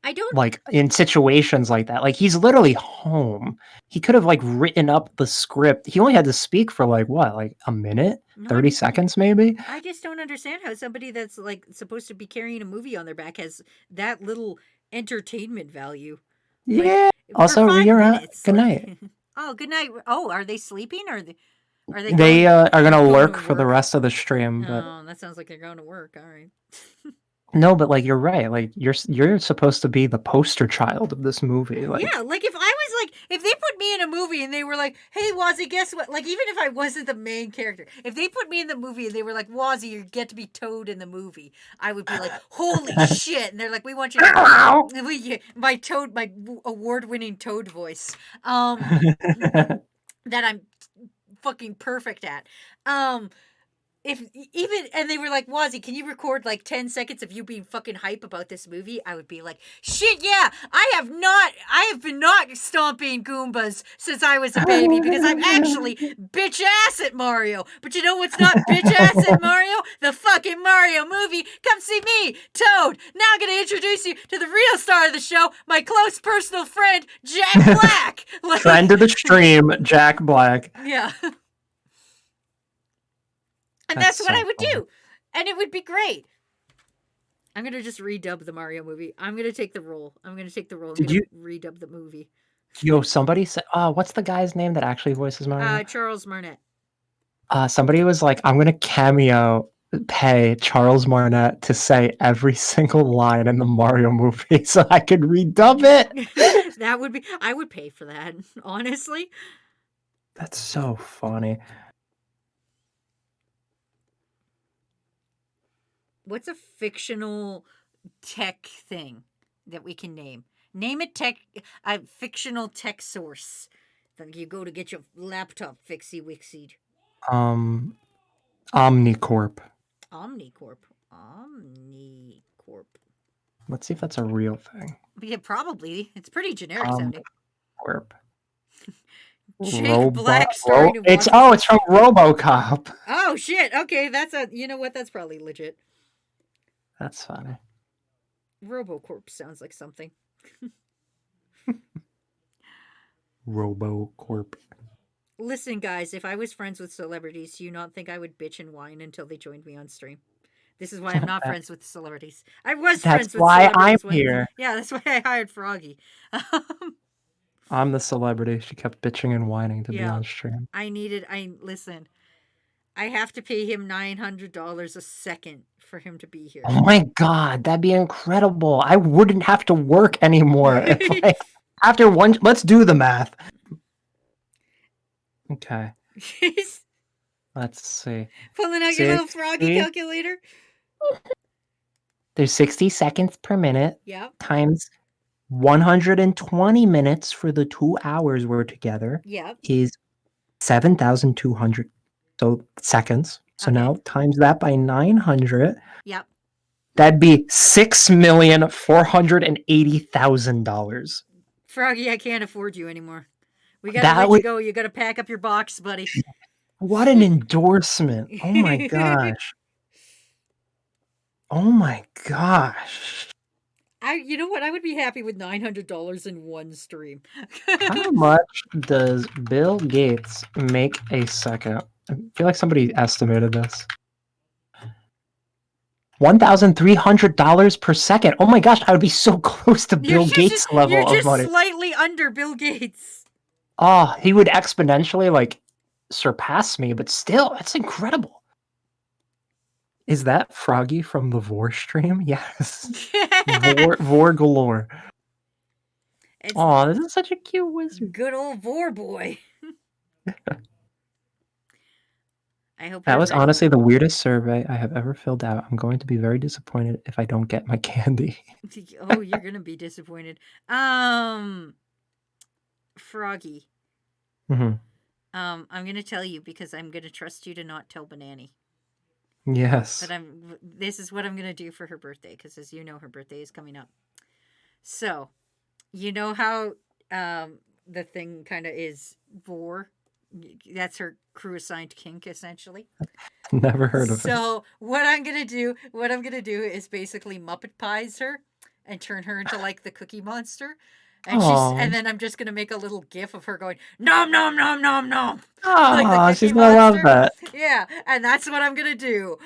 I don't like in situations like that. Like he's literally home. He could have like written up the script. He only had to speak for like what, like a minute, 30 seconds maybe. I just don't understand how somebody that's like supposed to be carrying a movie on their back has that little entertainment value. Yeah. For Also, 5 Rira, minutes, good like- night. Oh, good night. Oh, are they sleeping or are they? They going- are gonna going lurk to for the work? rest of the stream, but Oh, that sounds like they're going to work. All right. no, but like you're right. Like you're supposed to be the poster child of this movie. Like Yeah, like if I was like, if they put me in a movie and they were like, "Hey, Wazzy, guess what?" Like even if I wasn't the main character, if they put me in the movie and they were like, "Wazzy, you get to be Toad in the movie," I would be like, "Holy shit!" And they're like, "We want you to my Toad, my award-winning Toad voice, that I'm fucking perfect at." If even and they were like, Wazzy, can you record like 10 seconds of you being fucking hype about this movie? I would be like, shit, yeah, I have been not stomping Goombas since I was a baby because I'm actually bitch ass at Mario. But you know what's not bitch ass at Mario? The fucking Mario movie. Come see me, Toad. Now I'm gonna introduce you to the real star of the show, my close personal friend, Jack Black. Like, friend of the stream, Jack Black. yeah. And That's that's what so I would funny. do. And it would be great. I'm going to just redub the Mario movie. I'm going to take the role. I'm going to take the role. Did redub the movie? Yo, somebody said, what's the guy's name that actually voices Mario? Charles Martinet. Somebody was like, I'm gonna pay Charles Martinet to say every single line in the Mario movie so I could redub it. That would be, I would pay for that, honestly. That's so funny. What's a fictional tech thing that we can name? Name a fictional tech source that you go to get your laptop fixie-wixied. Omnicorp. Omnicorp. Let's see if that's a real thing. Yeah, probably. It's pretty generic sounding. Omnicorp. Jake Black starring in it's Washington. it's from RoboCop. Oh shit! Okay, you know what? That's probably legit. That's funny. RoboCorp sounds like something. RoboCorp. Listen, guys, if I was friends with celebrities, do you not think I would bitch and whine until they joined me on stream? This is why I'm not friends with celebrities. I was friends with celebrities. That's why I'm here. Yeah, that's why I hired Froggy. I'm the celebrity. She kept bitching and whining to be on stream. Listen, I have to pay him $900 a second for him to be here. Oh my god, that'd be incredible. I wouldn't have to work anymore. After one, let's do the math. Okay, let's see. Pulling out your little Froggy calculator. There's 60 seconds per minute. Yep. Times 120 minutes for the 2 hours we're together. Yep. Is 7,200 seconds. So now times that by 900. Yep. That'd be $6,480,000. Froggy, I can't afford you anymore. We gotta let you go. You gotta pack up your box, buddy. What an endorsement. Oh my gosh. Oh my gosh. You know what? I would be happy with $900 in one stream. How much does Bill Gates make a second? I feel like somebody estimated this. $1,300 per second. Oh my gosh, I would be so close to Bill Gates' level of money. You're just slightly under Bill Gates. Oh, he would exponentially like surpass me, but still, that's incredible. Is that Froggy from the Vor stream? Yes. Vor galore. Oh, this is such a cute wizard. Good old Vor boy. I hope That was everybody- honestly the weirdest survey I have ever filled out. I'm going to be very disappointed if I don't get my candy. Oh, you're gonna be disappointed. Froggy. hmm I'm gonna tell you because I'm gonna trust you to not tell Banani. Yes. But this is what I'm gonna do for her birthday, because as you know, her birthday is coming up. So, you know how the thing kind of is vor? That's her crew assigned kink, essentially. Never heard of it. So what I'm gonna do is basically Muppet Pies her and turn her into like the Cookie Monster. And Aw. and then I'm just gonna make a little gif of her going nom nom nom nom nom. Oh, she's gonna love that. Yeah, and that's what I'm gonna do.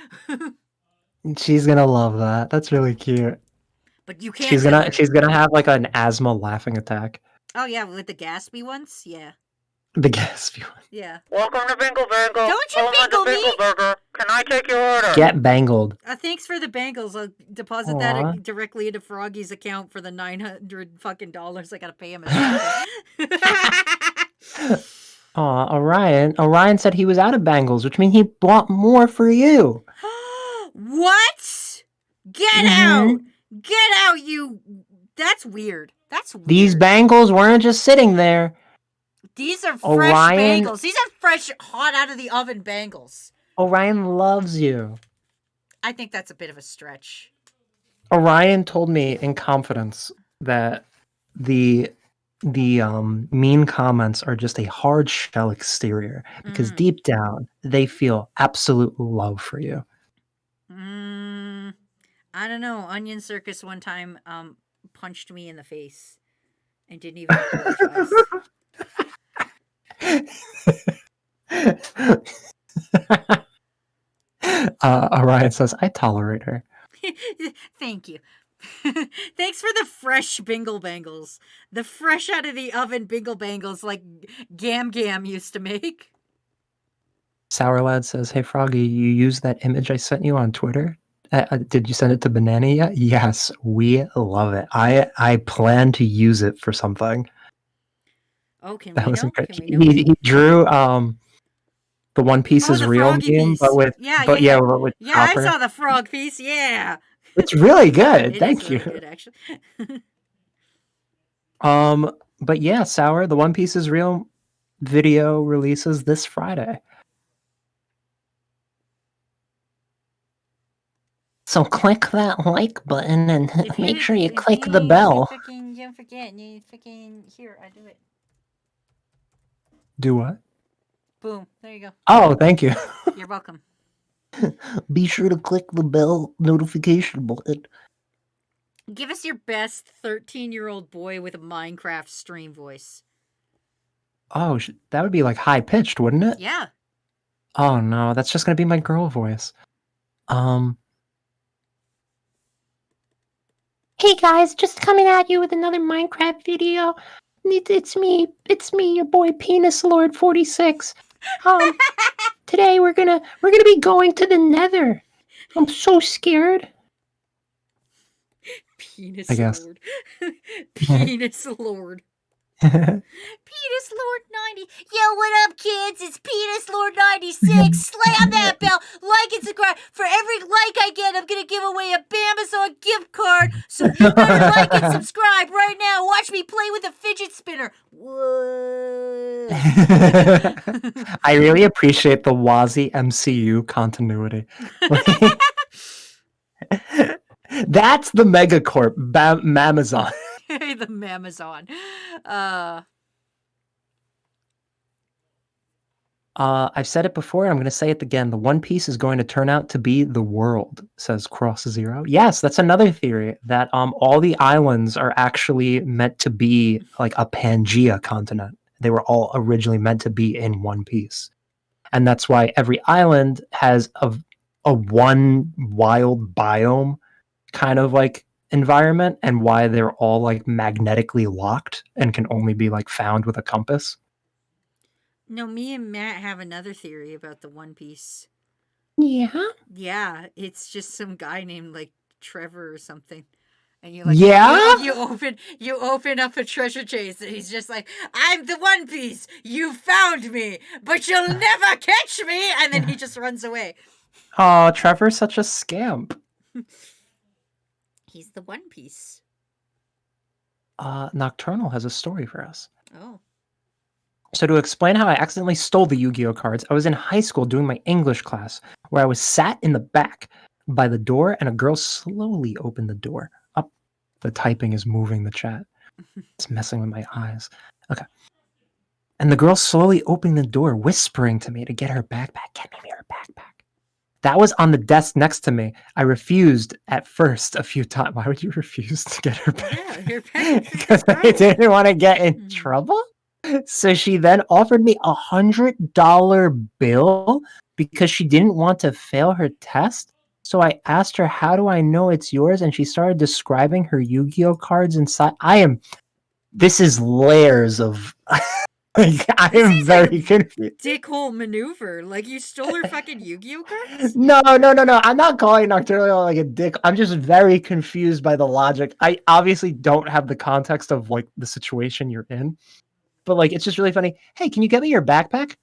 She's gonna love that. That's really cute. But you can't. She's tell gonna her. she's gonna have like an asthma laughing attack. Oh yeah, with the gaspy ones. Yeah, The gaspy one. yeah. Welcome to Bingle Bangle. Don't you Home of the bingle me! Bingle Burger. Can I take your order? Get bangled. Thanks for the bangles. I'll deposit Aw. that directly into Froggy's account for the $900 fucking dollars I gotta pay him. Aw, Orion. Orion said he was out of bangles, which means he bought more for you. What? Get Mhm. out! Get out, you! That's weird. That's weird. These bangles weren't just sitting there. These are fresh Orion- bangles. These are fresh, hot out of the oven bangles. Orion loves you. I think that's a bit of a stretch. Orion told me in confidence that the mean comments are just a hard shell exterior because deep down they feel absolute love for you. I don't know. Onion Circus one time punched me in the face and didn't even apologize. Orion says, I tolerate her. Thank you. Thanks for the fresh bingle bangles. The fresh out of the oven bingle bangles like Gam Gam used to make. Sour Lad says, hey Froggy, you used that image I sent you on Twitter? Did you send it to Banana yet? Yes, we love it. I plan to use it for something. Oh, can That we was know? incredible. Can we know? He drew the One Piece is the real froggy meme, piece. but with Yeah, but yeah. with Yeah, I Chopper. saw the frog piece. Yeah. It's really good. It Thank is you. really good, actually. But yeah, Sour, the One Piece is real video releases this Friday. So click that like button and make sure you click the bell. You forget. Here, I do it. Do what? Boom. There you go. Oh, thank you. You're welcome. Be sure to click the bell notification button. Give us your best 13-year-old boy with a Minecraft stream voice. Oh, that would be like high pitched, wouldn't it? Yeah. Oh no, that's just gonna be my girl voice. Hey guys, just coming at you with another Minecraft video. It's me, your boy Penis Lord 46. Today we're gonna be going to the Nether. I'm so scared. Penis I guess. Lord. Penis Lord. Penis Lord 90. Yo, what up, kids? It's Penis Lord 96. Slam that bell. Like and subscribe. For every like I get, I'm going to give away a Bamazon gift card. So you better like and subscribe right now. Watch me play with a fidget spinner. Whoa. I really appreciate the Wazi MCU continuity. That's the Megacorp, Mamazon. The Mamazon. I've said it before, and I'm going to say it again. The One Piece is going to turn out to be the world, says Cross Zero. Yes, that's another theory, that all the islands are actually meant to be like a Pangea continent. They were all originally meant to be in One Piece. And that's why every island has a one wild biome kind of like environment, and why they're all like magnetically locked and can only be like found with a compass. No, me and Matt have another theory about the One Piece. Yeah. Yeah, it's just some guy named like Trevor or something. And you like Yeah? you open up a treasure chest and he's just like, I'm the One Piece. You found me, but you'll never catch me. And then he just runs away. Oh, Trevor's such a scamp. He's the One Piece. Nocturnal has a story for us. Oh. So to explain how I accidentally stole the Yu-Gi-Oh cards, I was in high school doing my English class where I was sat in the back by the door and a girl slowly opened the door. Up, the typing is moving the chat. It's messing with my eyes. Okay. And the girl slowly opened the door, whispering to me to get her backpack. Get me her backpack. That was on the desk next to me. I refused at first a few times. Why would you refuse to get her backpack? Yeah, your backpack. Because I didn't want to get in trouble? So she then offered me $100 bill because she didn't want to fail her test. So I asked her, how do I know it's yours? And she started describing her Yu-Gi-Oh cards inside. This is layers of... I am very confused. Dickhole maneuver. Like, you stole her fucking Yu-Gi-Oh cards? No. I'm not calling Nocturnal like a dick. I'm just very confused by the logic. I obviously don't have the context of like the situation you're in. But like, it's just really funny. Hey, can you get me your backpack?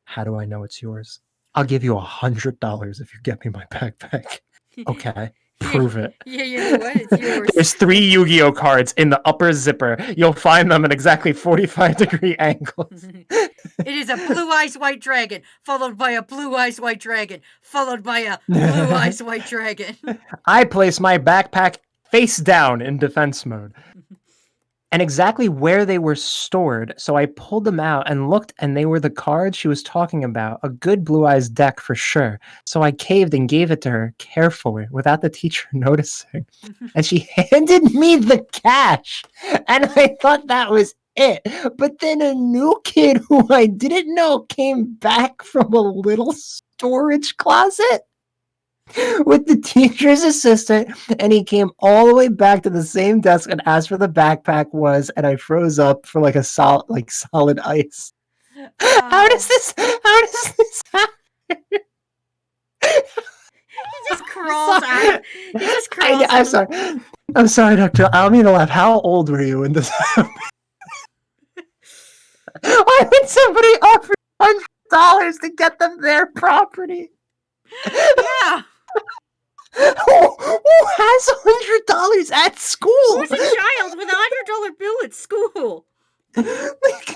How do I know it's yours? I'll give you $100 if you get me my backpack. Okay, prove it. Yeah, you know what? It's yours. There's 3 Yu-Gi-Oh cards in the upper zipper. You'll find them at exactly 45-degree angles. It is a blue eyes white dragon, followed by a blue eyes white dragon, followed by a blue eyes white dragon. I place my backpack face down in defense mode. And exactly where they were stored, so I pulled them out and looked, and they were the cards she was talking about. A good Blue Eyes deck for sure. So I caved and gave it to her carefully, without the teacher noticing. And she handed me the cash, and I thought that was it. But then a new kid who I didn't know came back from a little storage closet with the teacher's assistant, and he came all the way back to the same desk and asked where the backpack was, and I froze up for like a solid ice. How does this happen? He just crawls out. He just crawls out. I'm sorry, Doctor. I don't mean to laugh. How old were you when this happened? Why would somebody offer $100 to get them their property? Yeah. Who has $100 at school? Who's a child with $100 bill at school? Like,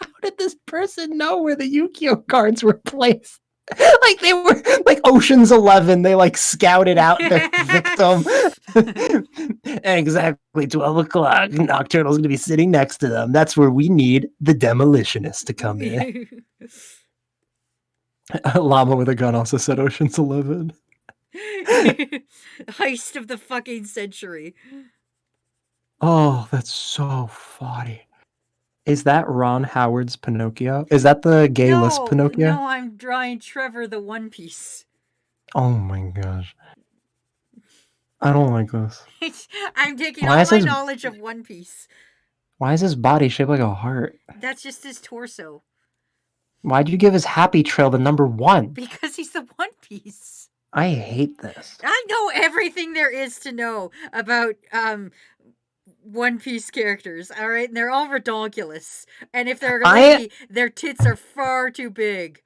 how did this person know where the Yu-Gi-Oh cards were placed? Like they were like Ocean's 11. They like scouted out their victim. At exactly 12 o'clock, Nocturnal's gonna be sitting next to them. That's where we need the demolitionist to come in. Llama with a gun also said Ocean's 11. Heist of the fucking century. Oh, that's so funny. Is that Ron Howard's Pinocchio? Is that the gay lisp Pinocchio? No, I'm drawing Trevor the One Piece. Oh my gosh. I don't like this. I'm taking Why all is my his- knowledge of One Piece. Why is his body shaped like a heart? That's just his torso. Why'd you give his happy trail the number 1? Because he's the One Piece. I hate this. I know everything there is to know about One Piece characters, all right? And they're all ridiculous. And if they're a lady, their tits are far too big.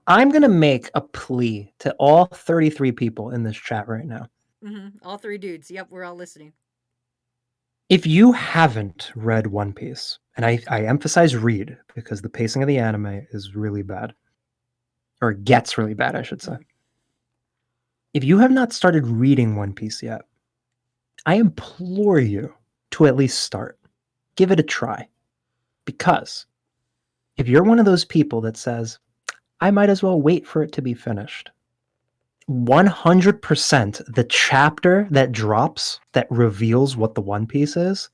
I'm going to make a plea to all 33 people in this chat right now. All 3 dudes. Yep, we're all listening. If you haven't read One Piece, and I emphasize read because the pacing of the anime is really bad. Or gets really bad, I should say. If you have not started reading One Piece yet, I implore you to at least start. Give it a try. Because if you're one of those people that says, I might as well wait for it to be finished, 100% the chapter that drops that reveals what the One Piece is,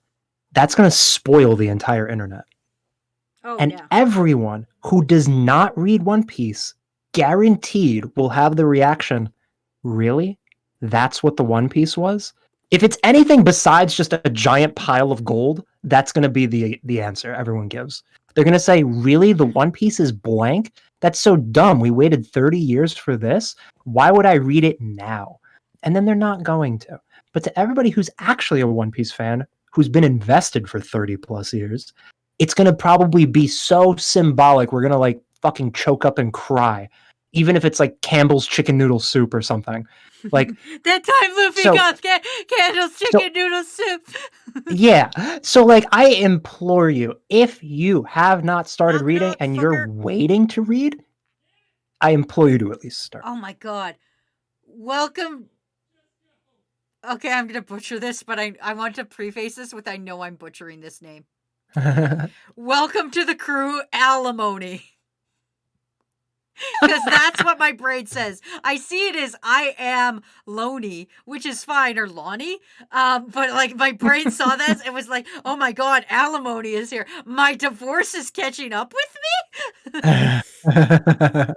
that's going to spoil the entire internet. Oh, And yeah. everyone who does not read One Piece guaranteed will have the reaction, really? That's what the One Piece was? If it's anything besides just a giant pile of gold, that's going to be the answer everyone gives. They're going to say, really? The One Piece is blank? That's so dumb. We waited 30 years for this. Why would I read it now? And then they're not going to. But to everybody who's actually a One Piece fan, who's been invested for 30 plus years, it's going to probably be so symbolic. We're going to like fucking choke up and cry, even if it's like Campbell's chicken noodle soup or something. Like that time Luffy so- got Candle's chicken noodle soup. yeah. So like I implore you, if you have not started Knock, reading knock, and you're fucker. waiting to read, I implore you to at least start. Oh my god. Welcome. Okay, I'm gonna butcher this, but I want to preface this with I know I'm butchering this name. Welcome to the crew, Alimony. Because that's what my brain says. I see it as I am Loney, which is fine, or Lonnie. But like my brain saw that, it was like, oh my god, alimony is here. My divorce is catching up with me.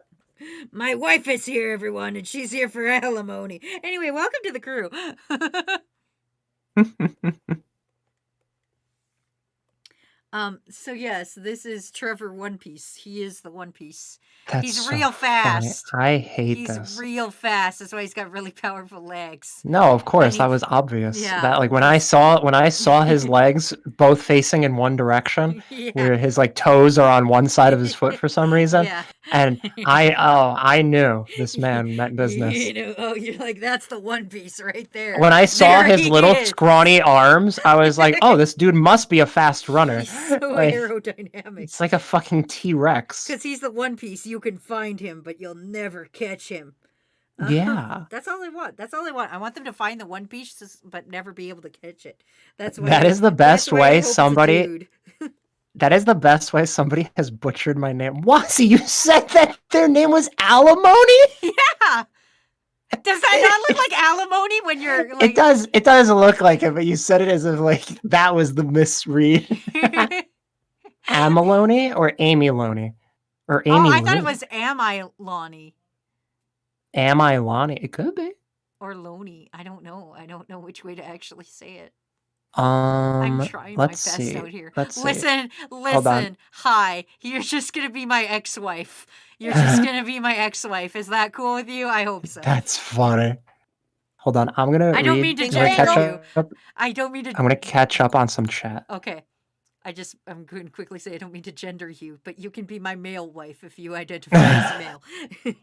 My wife is here, everyone, and she's here for alimony. Anyway, welcome to the crew. So yes, this is Trevor One Piece. He is the One Piece. He's so real funny. fast. I hate He's this. real fast. That's why he's got really powerful legs. No, of course, he- that was obvious. yeah. That like when I saw his legs both facing in one direction, Yeah. where his like toes are on one side of his foot for some reason, Yeah. and I knew this man meant business. You know, oh, you're like, that's the One Piece right there. When I saw There his he little is. scrawny arms, I was like, "Oh, this dude must be a fast runner." He's so Like, aerodynamic. it's like a fucking T-Rex. Because he's the One Piece. You can find him, but you'll never catch him. Yeah. That's all I want. That's all I want. I want them to find the One Piece, but never be able to catch it. That's why That is the best that's why I way hope it's a somebody. dude. That is the best way somebody has butchered my name. Wazzy, you said that their name was Alimony? Yeah. Does that not look like alimony when you're like? It does look like it, but you said it as if like that was the misread. Amiloni or Amy Loney? Or Amy Oh, I thought it Loney? was Am I Lonnie Am I Lonnie? It could be. or Loney. I don't know. I don't know which way to actually say it. I'm trying my let's best see. out here. Let's see. Listen. on. Hi. You're just gonna be my ex-wife. You're just gonna be my ex-wife. Is that cool with you? I hope so. That's funny. Hold on, I'm gonna. I don't read- mean to I'm gonna gender catch you. up. I don't mean to. I'm gonna catch up on some chat. Okay. I'm going to quickly say I don't mean to gender you, but you can be my male wife if you identify as male.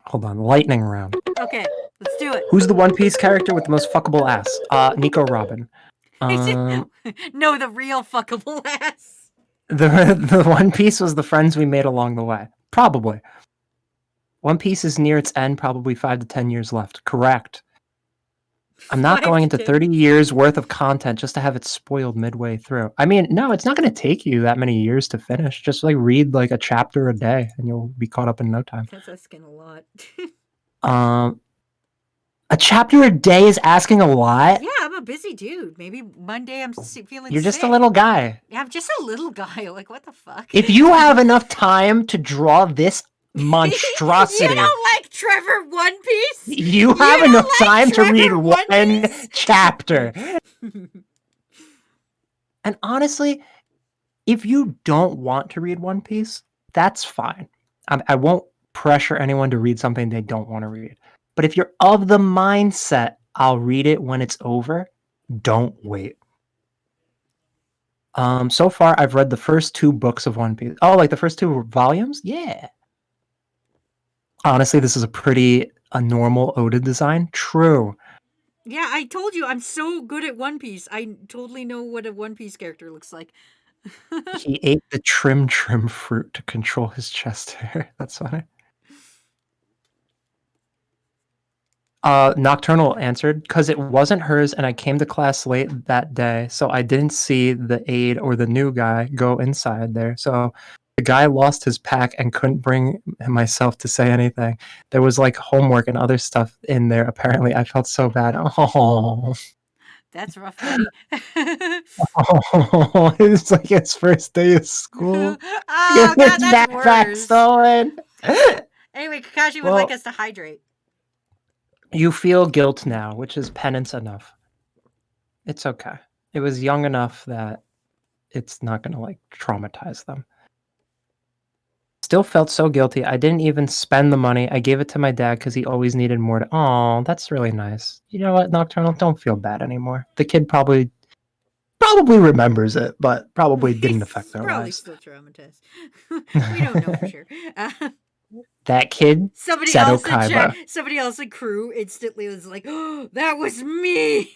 Hold on, lightning round. Okay, let's do it. Who's the One Piece character with the most fuckable ass? Nico Robin. No, the real fuckable ass. The One Piece was the friends we made along the way. Probably. One Piece is near its end, probably 5 to 10 years left. Correct. I'm not 5 going to into 10. 30 years worth of content just to have it spoiled midway through. I mean, no, it's not going to take you that many years to finish. Just like read like a chapter a day and you'll be caught up in no time. That's asking a lot. A chapter a day is asking a lot? Yeah, I'm a busy dude. Maybe Monday I'm feeling You're just sick. a little guy. Yeah, I'm just a little guy. Like, what the fuck? If you have enough time to draw this monstrosity, You don't like Trevor One Piece? you have don't enough like time to read Trevor One one Piece? chapter. And honestly, if you don't want to read One Piece, that's fine. I won't pressure anyone to read something they don't want to read. But if you're of the mindset, I'll read it when it's over, don't wait. So far, I've read the first 2 books of One Piece. Oh, like the first 2 volumes? Yeah. Honestly, this is a normal Oda design. True. Yeah, I told you I'm so good at One Piece. I totally know what a One Piece character looks like. He ate the trim fruit to control his chest hair. That's funny. Nocturnal answered, because it wasn't hers and I came to class late that day, so I didn't see the aide or the new guy go inside there. So the guy lost his pack and couldn't bring myself to say anything. There was like homework and other stuff in there, apparently. I felt so bad. Oh, That's rough, buddy. It's like his first day of school. Oh, God, His that's backpack worse. stolen. Anyway, Kakashi would Well- like us to hydrate. You feel guilt now, which is penance enough. It's okay. It was young enough that it's not going to like traumatize them. still felt so guilty. I didn't even spend the money. I gave it to my dad because he always needed more to. Oh, that's really nice. You know what, Nocturnal? Don't feel bad anymore. The kid probably remembers it, but probably didn't affect their Probably lives. still traumatized. We don't know for sure. That kid, Somebody Seto else in chat, Kaiba. somebody else in crew instantly was like, "Oh, that was me."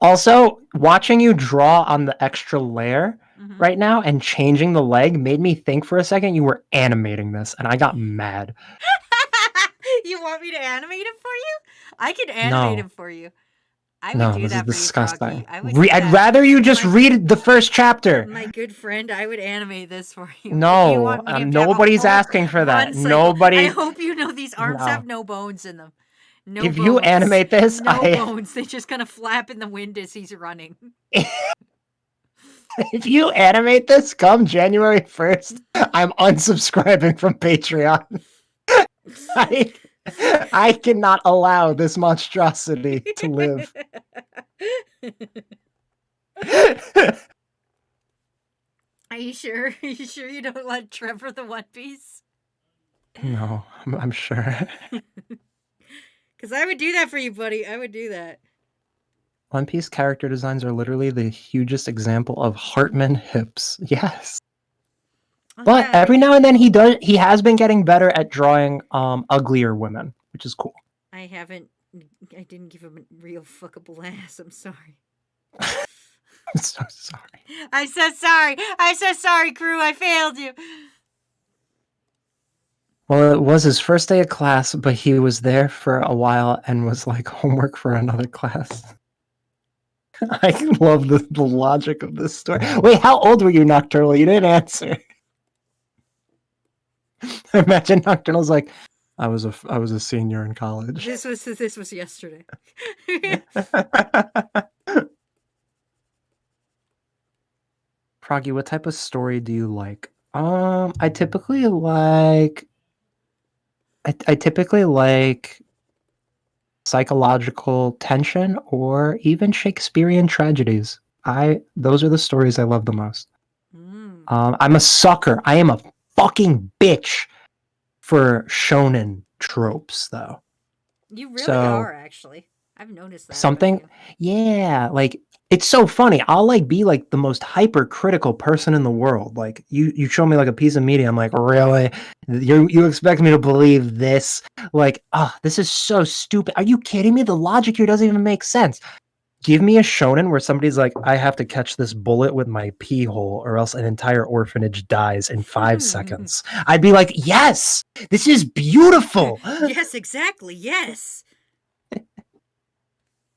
Also, watching you draw on the extra layer Mhm. right now and changing the leg made me think for a second you were animating this, and I got mad. You want me to animate him for you? I can animate No. him for you. I would No, do this is that for you, disgusting. Froggy. I would do I'd that. rather you just My- read the first chapter. My good friend, I would animate this for you. If you No, want me to have a nobody's whole asking for that. run cycle. Nobody. I hope you know these arms No. have no bones in them. No If bones. you animate this, no bones. They just kind of flap in the wind as he's running. If you animate this come January 1st, I'm unsubscribing from Patreon. I cannot allow this monstrosity to live. Are you sure? Are you sure you don't want Trevor the One Piece? No, I'm sure. Because I would do that for you, buddy. I would do that. One Piece character designs are literally the hugest example of Hartman hips. Yes. Oh, But yeah. every now and then he has been getting better at drawing uglier women, which is cool. I didn't give him a real fuckable ass. I'm sorry. I'm so sorry. I'm so sorry. I'm so sorry, crew. I failed you. Well, it was his first day of class, but he was there for a while and was like homework for another class. I love the logic of this story. Wait, how old were you, Nocturnal? You didn't answer. Imagine Nocturnal's like, I was a senior in college. This was yesterday. Froggy, what type of story do you like? I typically like psychological tension or even Shakespearean tragedies. Those are the stories I love the most. I'm a sucker. I am a fucking bitch for shonen tropes, though. You really are, actually. I've noticed that. Something, yeah, like it's so funny. I'll like be like the most hypercritical person in the world. Like you show me like a piece of media, I'm like, really? You expect me to believe this? Like, this is so stupid. Are you kidding me? The logic here doesn't even make sense. Give me a shonen where somebody's like, I have to catch this bullet with my pee hole or else an entire orphanage dies in 5 seconds. I'd be like, yes, this is beautiful. Yes, exactly. Yes.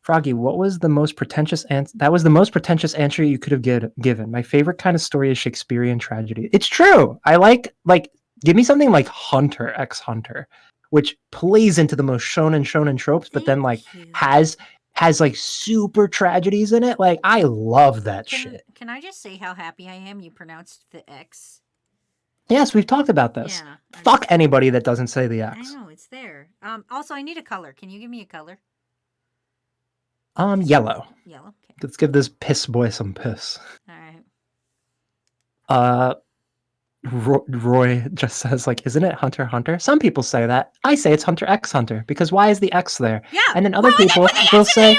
Froggy, what was the most pretentious answer? That was the most pretentious answer you could have given. My favorite kind of story is Shakespearean tragedy. It's true. I like, give me something like Hunter x Hunter, which plays into the most shonen tropes, but then like has like super tragedies in it. Like, I love that shit. Can I just say how happy I am you pronounced the X? Yes, we've talked about this. Yeah. Fuck anybody that doesn't say the X. I know, it's there. Also, I need a color. Can you give me a color? Yellow. Yellow? Okay. Let's give this piss boy some piss. All right. Roy just says, like, isn't it Hunter x Hunter? Some people say that. I say it's Hunter x Hunter because why is the X there? Yeah. And then other people will say,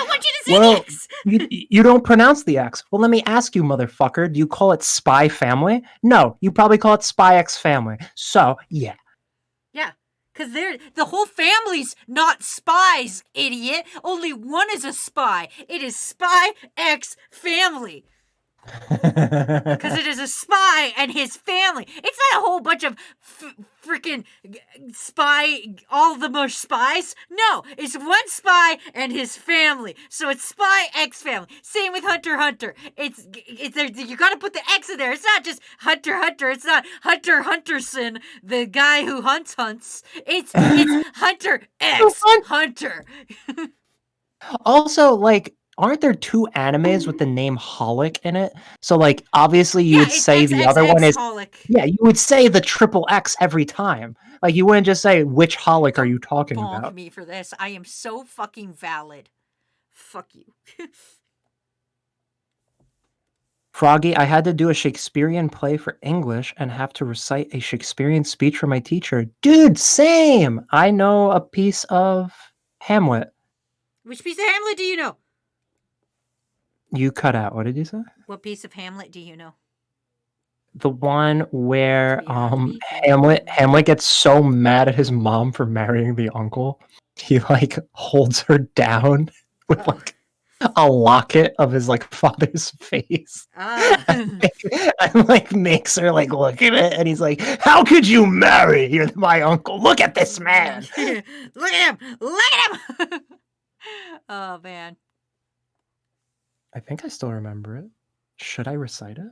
well, you don't pronounce the X. Well, let me ask you, motherfucker, do you call it Spy Family? No, you probably call it Spy X Family. So, yeah. Yeah. Because the whole family's not spies, idiot. Only one is a spy. It is Spy X Family. Because it is a spy and his family. It's not a whole bunch of freaking all the most spies. No, it's one spy and his family. So it's Spy X Family. Same with Hunter x Hunter. It's there. You got to put the X in there. It's not just Hunter x Hunter. It's not Hunter Hunterson, the guy who hunts. It's Hunter X Hunter. Also, like, aren't there 2 animes with the name Holic in it? So, like, obviously you would say the other one is... Holic. Yeah, you would say the triple X every time. Like, you wouldn't just say, which Holic are you talking about? Bonk me for this. I am so fucking valid. Fuck you. Froggy, I had to do a Shakespearean play for English and have to recite a Shakespearean speech for my teacher. Dude, same! I know a piece of Hamlet. Which piece of Hamlet do you know? You cut out. What did you say? What piece of Hamlet do you know? The one where Beyond the Hamlet gets so mad at his mom for marrying the uncle, he like holds her down with like a locket of his like father's face. And like makes her like look at it, and he's like, "How could you marry my uncle? Look at this man." Look at him! Look at him! Oh man. I think I still remember it. Should I recite it?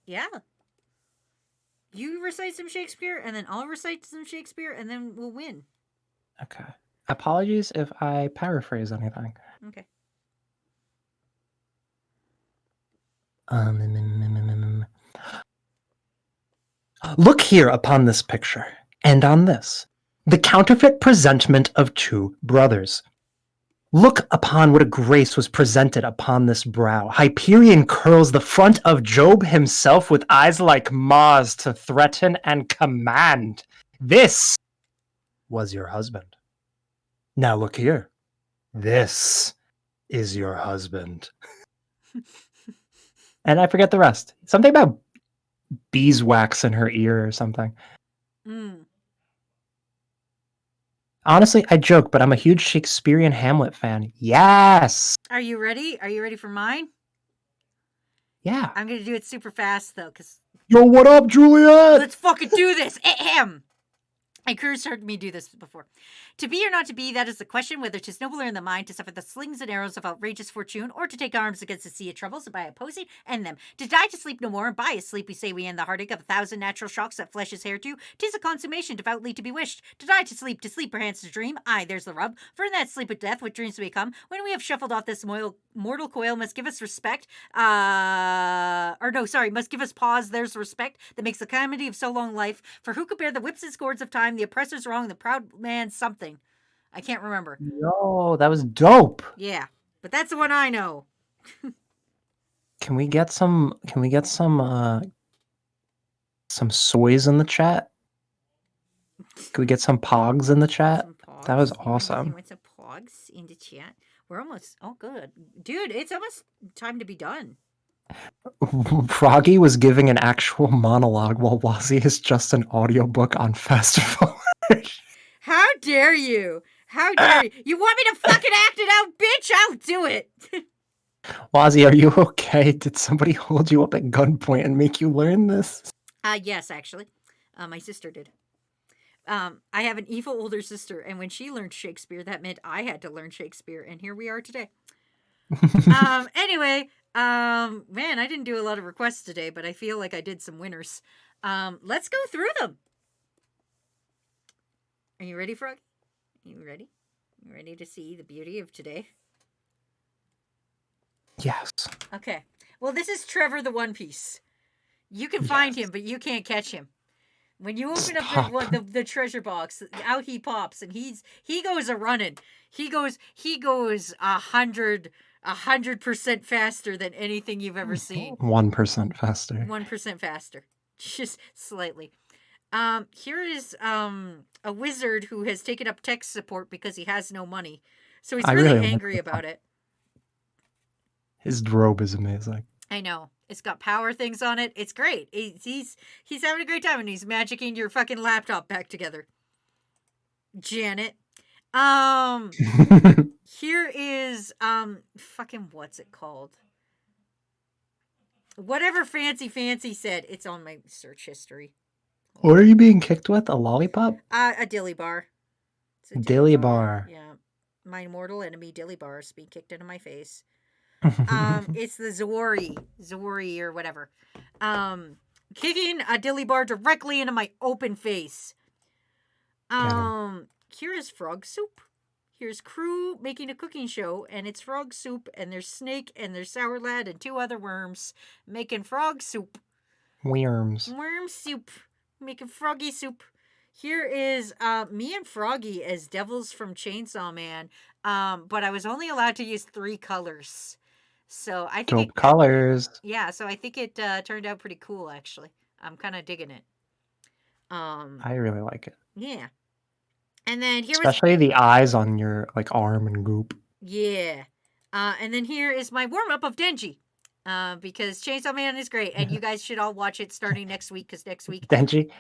Yeah. You recite some Shakespeare, and then I'll recite some Shakespeare, and then we'll win. Okay. Apologies if I paraphrase anything. Okay. Look here upon this picture, and on this, the counterfeit presentment of two brothers. Look upon what a grace was presented upon this brow. Hyperion curls the front of Job himself with eyes like maws to threaten and command. This was your husband. Now look here. This is your husband. And I forget the rest. Something about beeswax in her ear or something. Mm. Honestly, I joke, but I'm a huge Shakespearean Hamlet fan. Yes! Are you ready? Are you ready for mine? Yeah. I'm gonna do it super fast though, because Yo, what up, Juliet? let's fucking do this. Ahem. And Cruz heard me do this before. To be or not to be, that is the question, whether 'tis nobler in the mind to suffer the slings and arrows of outrageous fortune, or to take arms against the sea of troubles, and by opposing, end them. To die to sleep no more, and by a sleep we say we end the heartache of 1,000 natural shocks that flesh is heir to. 'Tis a consummation devoutly to be wished. To die to sleep perchance to dream. Aye, there's the rub. For in that sleep of death, what dreams may come, when we have shuffled off this mortal coil, must give us respect. Must give us pause, there's respect that makes the calamity of so long life. For who could bear the whips and scourges of time, the oppressor's wrong, the proud man something. I can't remember. Yo, that was dope. Yeah, but that's the one I know. Can we get some soys in the chat? Can we get some pogs in the chat? Some pogs. That was You awesome. want some pogs in the chat? We're almost, oh good. Dude, it's almost time to be done. Froggy was giving an actual monologue while Wazzy is just an audiobook on fast forward. How dare you? How dare you? You want me to fucking act it out, bitch? I'll do it. Wazzy, are you okay? Did somebody hold you up at gunpoint and make you learn this? Yes, actually. My sister did. I have an evil older sister, and when she learned Shakespeare, that meant I had to learn Shakespeare, and here we are today. Anyway, man, I didn't do a lot of requests today, but I feel like I did some winners. Let's go through them. Are you ready, Frog? You ready? You ready to see the beauty of today? Yes. Okay. Well, this is Trevor the One Piece. You can find him, but you can't catch him. When you open up the treasure box, out he pops, and he goes a running. He goes 100% faster than anything you've ever seen. 1% faster. 1% faster, just slightly. Here is a wizard who has taken up tech support because he has no money, so he's really angry about it. His robe is amazing. I know. It's got power things on it. It's great. He's having a great time, and he's magicking your fucking laptop back together. Janet. Here is fucking what's it called? Whatever Fancy said. It's on my search history. What are you being kicked with? A lollipop? A dilly bar. It's a dilly bar. Yeah. My mortal enemy dilly bar is being kicked into my face. It's the Zori or whatever. Kicking a dilly bar directly into my open face. Here is frog soup. Here's crew making a cooking show, and it's frog soup, and there's Snake, and there's Sour Lad, and 2 other worms making frog soup. Worms. Worm soup. Making froggy soup. Here is me and Froggy as devils from Chainsaw Man, but I was only allowed to use 3 colors. So I think Dope colors. yeah, so I think it turned out pretty cool actually. I'm kind of digging it. I really like it. Yeah. And then here was Especially the eyes on your like arm and goop. yeah. And then here is my warm up of Denji. Because Chainsaw Man is great, and you guys should all watch it starting next week. Because next week, Denji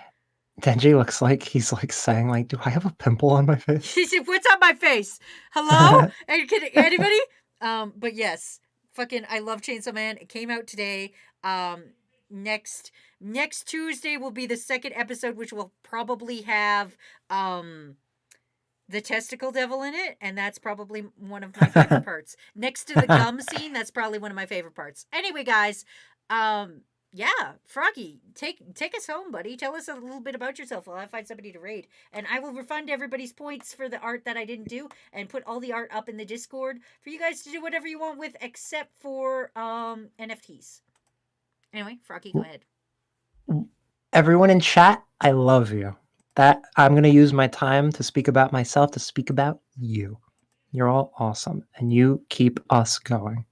looks like he's like saying like, "Do I have a pimple on my face?" he said, "What's on my face? Hello? And can anybody?" But yes, fucking, I love Chainsaw Man. It came out today. Next Tuesday will be the second episode, which will probably have the testicle devil in it, and that's probably one of my favorite parts. Next to the gum scene, that's probably one of my favorite parts. Anyway, guys, yeah, Froggy, take us home, buddy. Tell us a little bit about yourself while I find somebody to raid, and I will refund everybody's points for the art that I didn't do, and put all the art up in the Discord for you guys to do whatever you want with, except for NFTs. Anyway, Froggy, go ahead. Everyone in chat, I love you. That I'm going to use my time to speak about myself, to speak about you. You're all awesome, and you keep us going.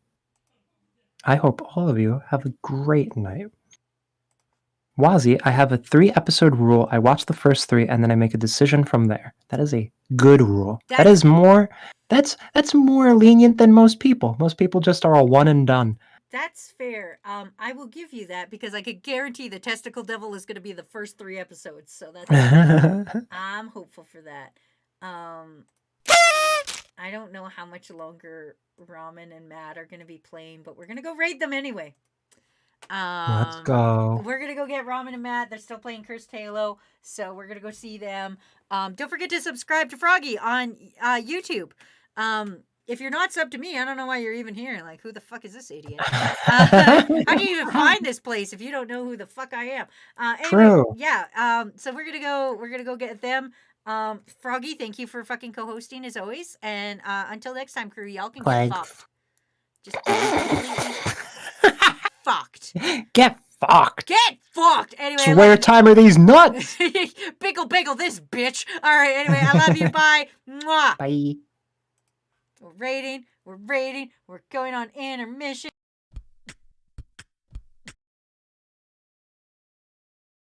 I hope all of you have a great night. Wazzy, I have a 3-episode rule. I watch the first 3, and then I make a decision from there. That is a good rule. That is more. That's more lenient than most people. Most people just are a one and done. That's fair. I will give you that because I could guarantee the Testicle Devil is going to be the first 3 episodes. So that's I'm hopeful for that. I don't know how much longer Ramen and Matt are going to be playing, but we're going to go raid them anyway. Let's go. We're going to go get Ramen and Matt. They're still playing Cursed Halo, so we're going to go see them. Don't forget to subscribe to Froggy on YouTube. If you're not subbed to me, I don't know why you're even here. Like, who the fuck is this idiot? How can you even find this place if you don't know who the fuck I am? Anyway, True. yeah. So we're gonna go get them. Froggy, thank you for fucking co-hosting as always. And until next time, crew, y'all can get fucked. Just fucked. Get fucked. Get fucked. Anyway, Swear time are these nuts. Bickle this bitch. All right. Anyway, I love you. Bye. Mwah. Bye. We're raiding. We're going on intermission.